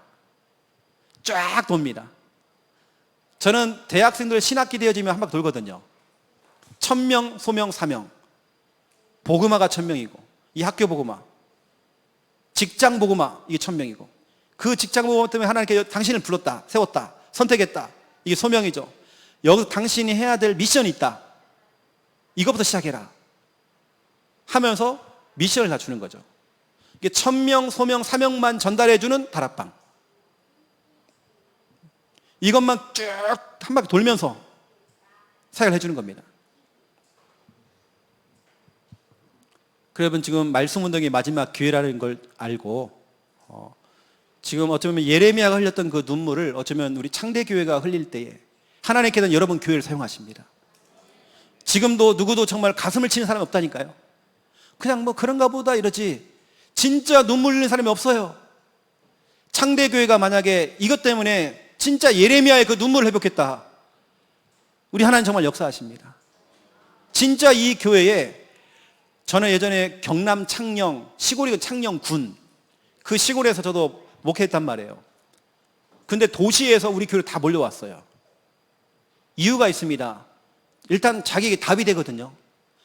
쫙 돕니다. 저는 대학생들 신학기 되어지면 한 바퀴 돌거든요. 1000명, 소명, 사명, 복음화가 1000명이고 이 학교 복음화, 직장 복음화, 이게 천명이고, 그 직장 복음화 때문에 하나님께 당신을 불렀다, 세웠다, 선택했다, 이게 소명이죠. 여기서 당신이 해야 될 미션이 있다, 이것부터 시작해라 하면서 미션을 다 주는 거죠. 이게 천명, 소명, 사명만 전달해주는 다락방, 이것만 쭉 한 바퀴 돌면서 사역을 해주는 겁니다. 여러분, 지금 말씀 운동의 마지막 기회라는 걸 알고 지금 어쩌면 예레미야가 흘렸던 그 눈물을 어쩌면 우리 창대교회가 흘릴 때에 하나님께서는 여러분 교회를 사용하십니다. 지금도 누구도 정말 가슴을 치는 사람이 없다니까요. 그냥 뭐 그런가 보다 이러지 진짜 눈물 흘리는 사람이 없어요. 창대교회가 만약에 이것 때문에 진짜 예레미야의 그 눈물을 회복했다, 우리 하나님 정말 역사하십니다. 진짜 이 교회에, 저는 예전에 경남 창녕, 시골이 창녕군, 그 시골에서 저도 목회했단 말이에요. 근데 도시에서 우리 교회로 다 몰려왔어요. 이유가 있습니다. 일단 자기에게 답이 되거든요.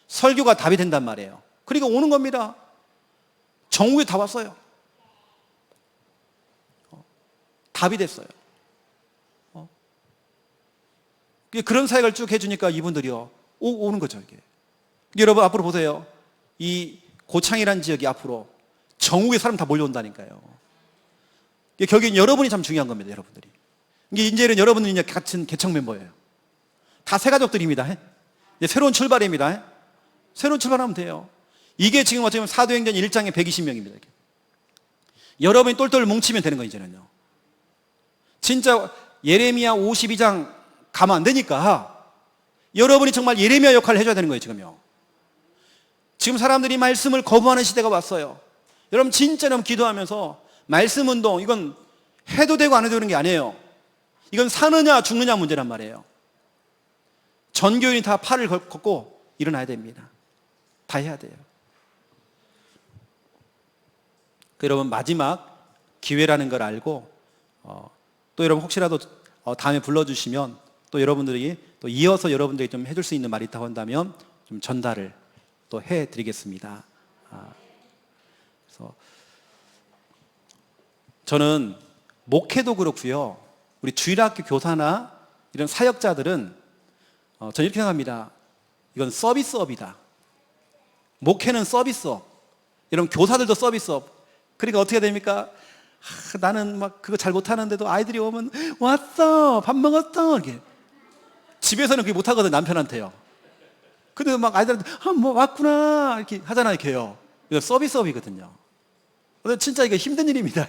설교가 답이 된단 말이에요. 그러니까 오는 겁니다. 전국에 다 왔어요. 답이 됐어요. 그런 사역을 쭉 해주니까 이분들이요 오는 거죠. 이게. 여러분 앞으로 보세요. 이 고창이라는 지역이 앞으로 전국의 사람 다 몰려온다니까요. 결국엔 여러분이 참 중요한 겁니다. 여러분들이. 이제는 여러분들이 같은 개척 멤버예요. 다 새 가족들입니다. 이제 새로운 출발입니다. 새로운 출발하면 돼요. 이게 지금 어쩌면 사도행전 1장에 120명입니다. 여러분이 똘똘 뭉치면 되는 거예요. 이제는요. 진짜 예레미야 52장 가면 안 되니까 여러분이 정말 예레미야 역할을 해줘야 되는 거예요. 지금요. 지금 사람들이 말씀을 거부하는 시대가 왔어요. 여러분 진짜 너무 기도하면서 말씀 운동, 이건 해도 되고 안 해도 되는 게 아니에요. 이건 사느냐 죽느냐 문제란 말이에요. 전교인이 다 팔을 걷고 일어나야 됩니다. 다 해야 돼요. 여러분 마지막 기회라는 걸 알고 또 여러분 혹시라도 다음에 불러주시면 또 여러분들이 또 이어서 여러분들이 좀 해줄 수 있는 말이 있다고 한다면 좀 전달을 또 해드리겠습니다. 그래서 저는 목회도 그렇고요. 우리 주일학교 교사나 이런 사역자들은 저는 이렇게 생각합니다. 이건 서비스업이다. 목회는 서비스업. 여러분 교사들도 서비스업. 그러니까 어떻게 됩니까? 나는 막 그거 잘 못하는데도 아이들이 오면 왔어, 밥 먹었어, 이렇게. 집에서는 그게 못하거든, 남편한테요. 근데 막 아이들한테 뭐 왔구나 이렇게 하잖아요. 이렇게요. 이거 서비스업이거든요. 근데 진짜 이거 힘든 일입니다.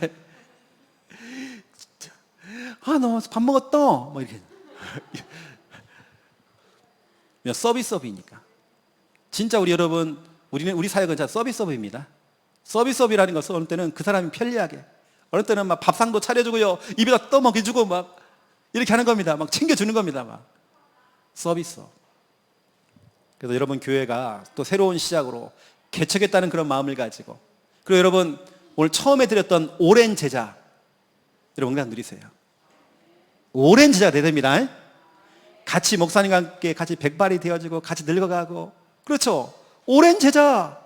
너 밥 먹었어, 뭐 이렇게. 서비스업이니까. 진짜 우리 여러분, 우리 사역은 진짜 서비스업입니다. 서비스업이라는 것은 어느 때는 그 사람이 편리하게, 어느 때는 막 밥상도 차려주고요, 입에다 떠먹여주고 막 이렇게 하는 겁니다. 막 챙겨주는 겁니다. 막 서비스업. 그래서 여러분 교회가 또 새로운 시작으로 개척했다는 그런 마음을 가지고, 그리고 여러분 오늘 처음에 드렸던 오랜 제자, 여러분 그냥 누리세요. 오랜 제자가 돼야 됩니다. 같이 목사님과 함께 같이 백발이 되어지고 같이 늙어가고, 그렇죠. 오랜 제자.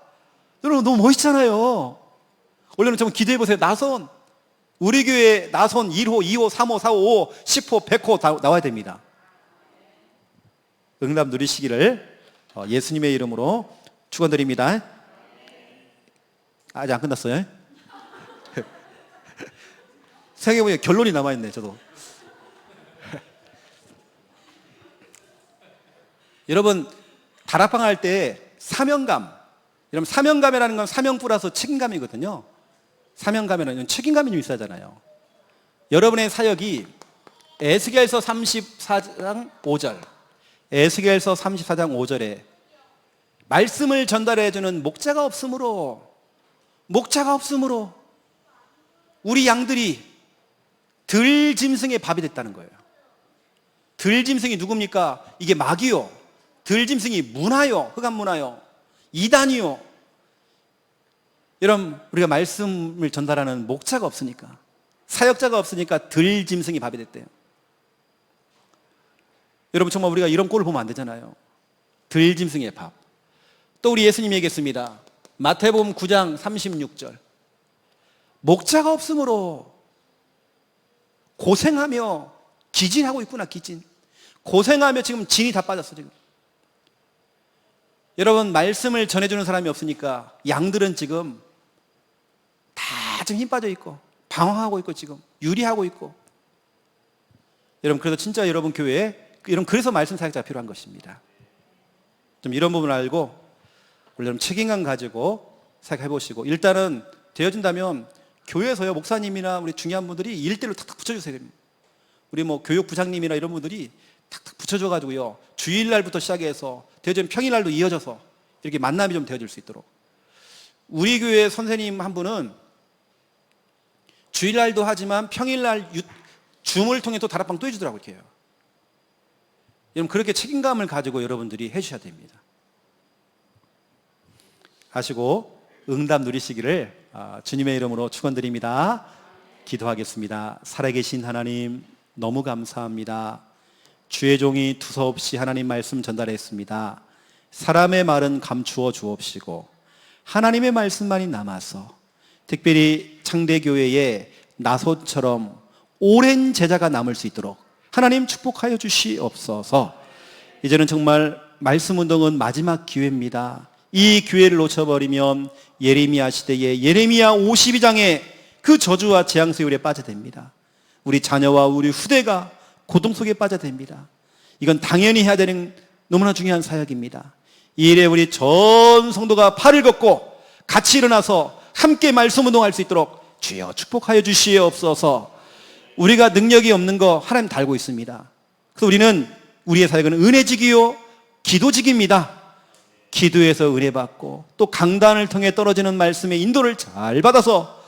여러분 너무 멋있잖아요. 원래는 좀 기도해 보세요. 나선, 우리 교회 나선 1호, 2호, 3호, 4호, 5호, 10호, 100호 다 나와야 됩니다. 응답 누리시기를 예수님의 이름으로 축원드립니다. 아직 안 끝났어요. 생각해보니까 결론이 남아있네. 저도. 여러분 다락방 할 때 사명감, 여러분 사명감이라는 건 사명 플러스 책임감이거든요. 사명감이라는 건 책임감이 좀 있어야 하잖아요. 여러분의 사역이 에스겔서 34장 5절, 에스겔서 34장 5절에 말씀을 전달해주는 목자가 없으므로 우리 양들이 들짐승의 밥이 됐다는 거예요. 들짐승이 누굽니까? 이게 마귀요, 들짐승이 문화요, 흑암 문화요, 이단이요. 여러분 우리가 말씀을 전달하는 목자가 없으니까, 사역자가 없으니까 들짐승이 밥이 됐대요. 여러분 정말 우리가 이런 꼴을 보면 안 되잖아요. 들짐승의 밥. 또 우리 예수님이 얘기했습니다. 마태복음 9장 36절. 목자가 없으므로 고생하며 기진하고 있구나. 기진. 고생하며 지금 진이 다 빠졌어 지금. 여러분, 말씀을 전해주는 사람이 없으니까 양들은 지금 다 지금 힘 빠져 있고 방황하고 있고 지금 유리하고 있고. 여러분, 그래서 진짜 여러분 교회에 그래서 말씀 사역자가 필요한 것입니다. 좀 이런 부분을 알고 여러분 책임감 가지고 사역해 보시고, 일단은 되어진다면 교회에서요, 목사님이나 우리 중요한 분들이 1대1로 탁탁 붙여주세요. 우리 뭐 교육부장님이나 이런 분들이 탁탁 붙여줘가지고요, 주일날부터 시작해서 되어지면 평일날도 이어져서 이렇게 만남이 좀 되어질 수 있도록. 우리 교회 선생님 한 분은 주일날도 하지만 평일날 줌을 통해 또 다락방 또 해주더라고요. 이렇게요. 여러분, 그렇게 책임감을 가지고 여러분들이 해주셔야 됩니다. 아시고 응답 누리시기를 주님의 이름으로 축원드립니다. 기도하겠습니다. 살아계신 하나님, 너무 감사합니다. 주의 종이 두서없이 하나님 말씀 전달했습니다. 사람의 말은 감추어 주옵시고 하나님의 말씀만이 남아서 특별히 창대교회에 나소처럼 오랜 제자가 남을 수 있도록 하나님 축복하여 주시옵소서. 이제는 정말 말씀 운동은 마지막 기회입니다. 이 기회를 놓쳐버리면 예레미야 시대에 예레미야 52장의 그 저주와 재앙 세율에 빠져 됩니다. 우리 자녀와 우리 후대가 고통 속에 빠져 됩니다. 이건 당연히 해야 되는 너무나 중요한 사역입니다. 이 일에 우리 전 성도가 팔을 걷고 같이 일어나서 함께 말씀 운동할 수 있도록 주여 축복하여 주시옵소서. 우리가 능력이 없는 거 하나님 다 알고 있습니다. 그래서 우리는 우리의 사역은 은혜직이요 기도직입니다. 기도해서 은혜 받고 또 강단을 통해 떨어지는 말씀의 인도를 잘 받아서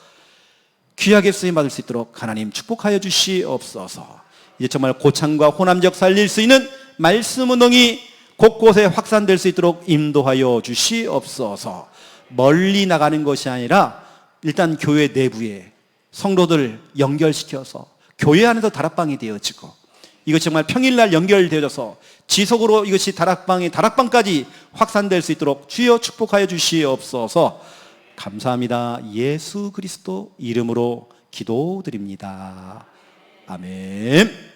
귀하게 쓰임 받을 수 있도록 하나님 축복하여 주시옵소서. 이제 정말 고창과 호남지역 살릴 수 있는 말씀 운동이 곳곳에 확산될 수 있도록 인도하여 주시옵소서. 멀리 나가는 것이 아니라 일단 교회 내부에 성도들 연결시켜서 교회 안에서 다락방이 되어지고, 이것이 정말 평일날 연결되어져서 지속으로 이것이 다락방까지 확산될 수 있도록 주여 축복하여 주시옵소서. 감사합니다. 예수 그리스도 이름으로 기도드립니다. 아멘.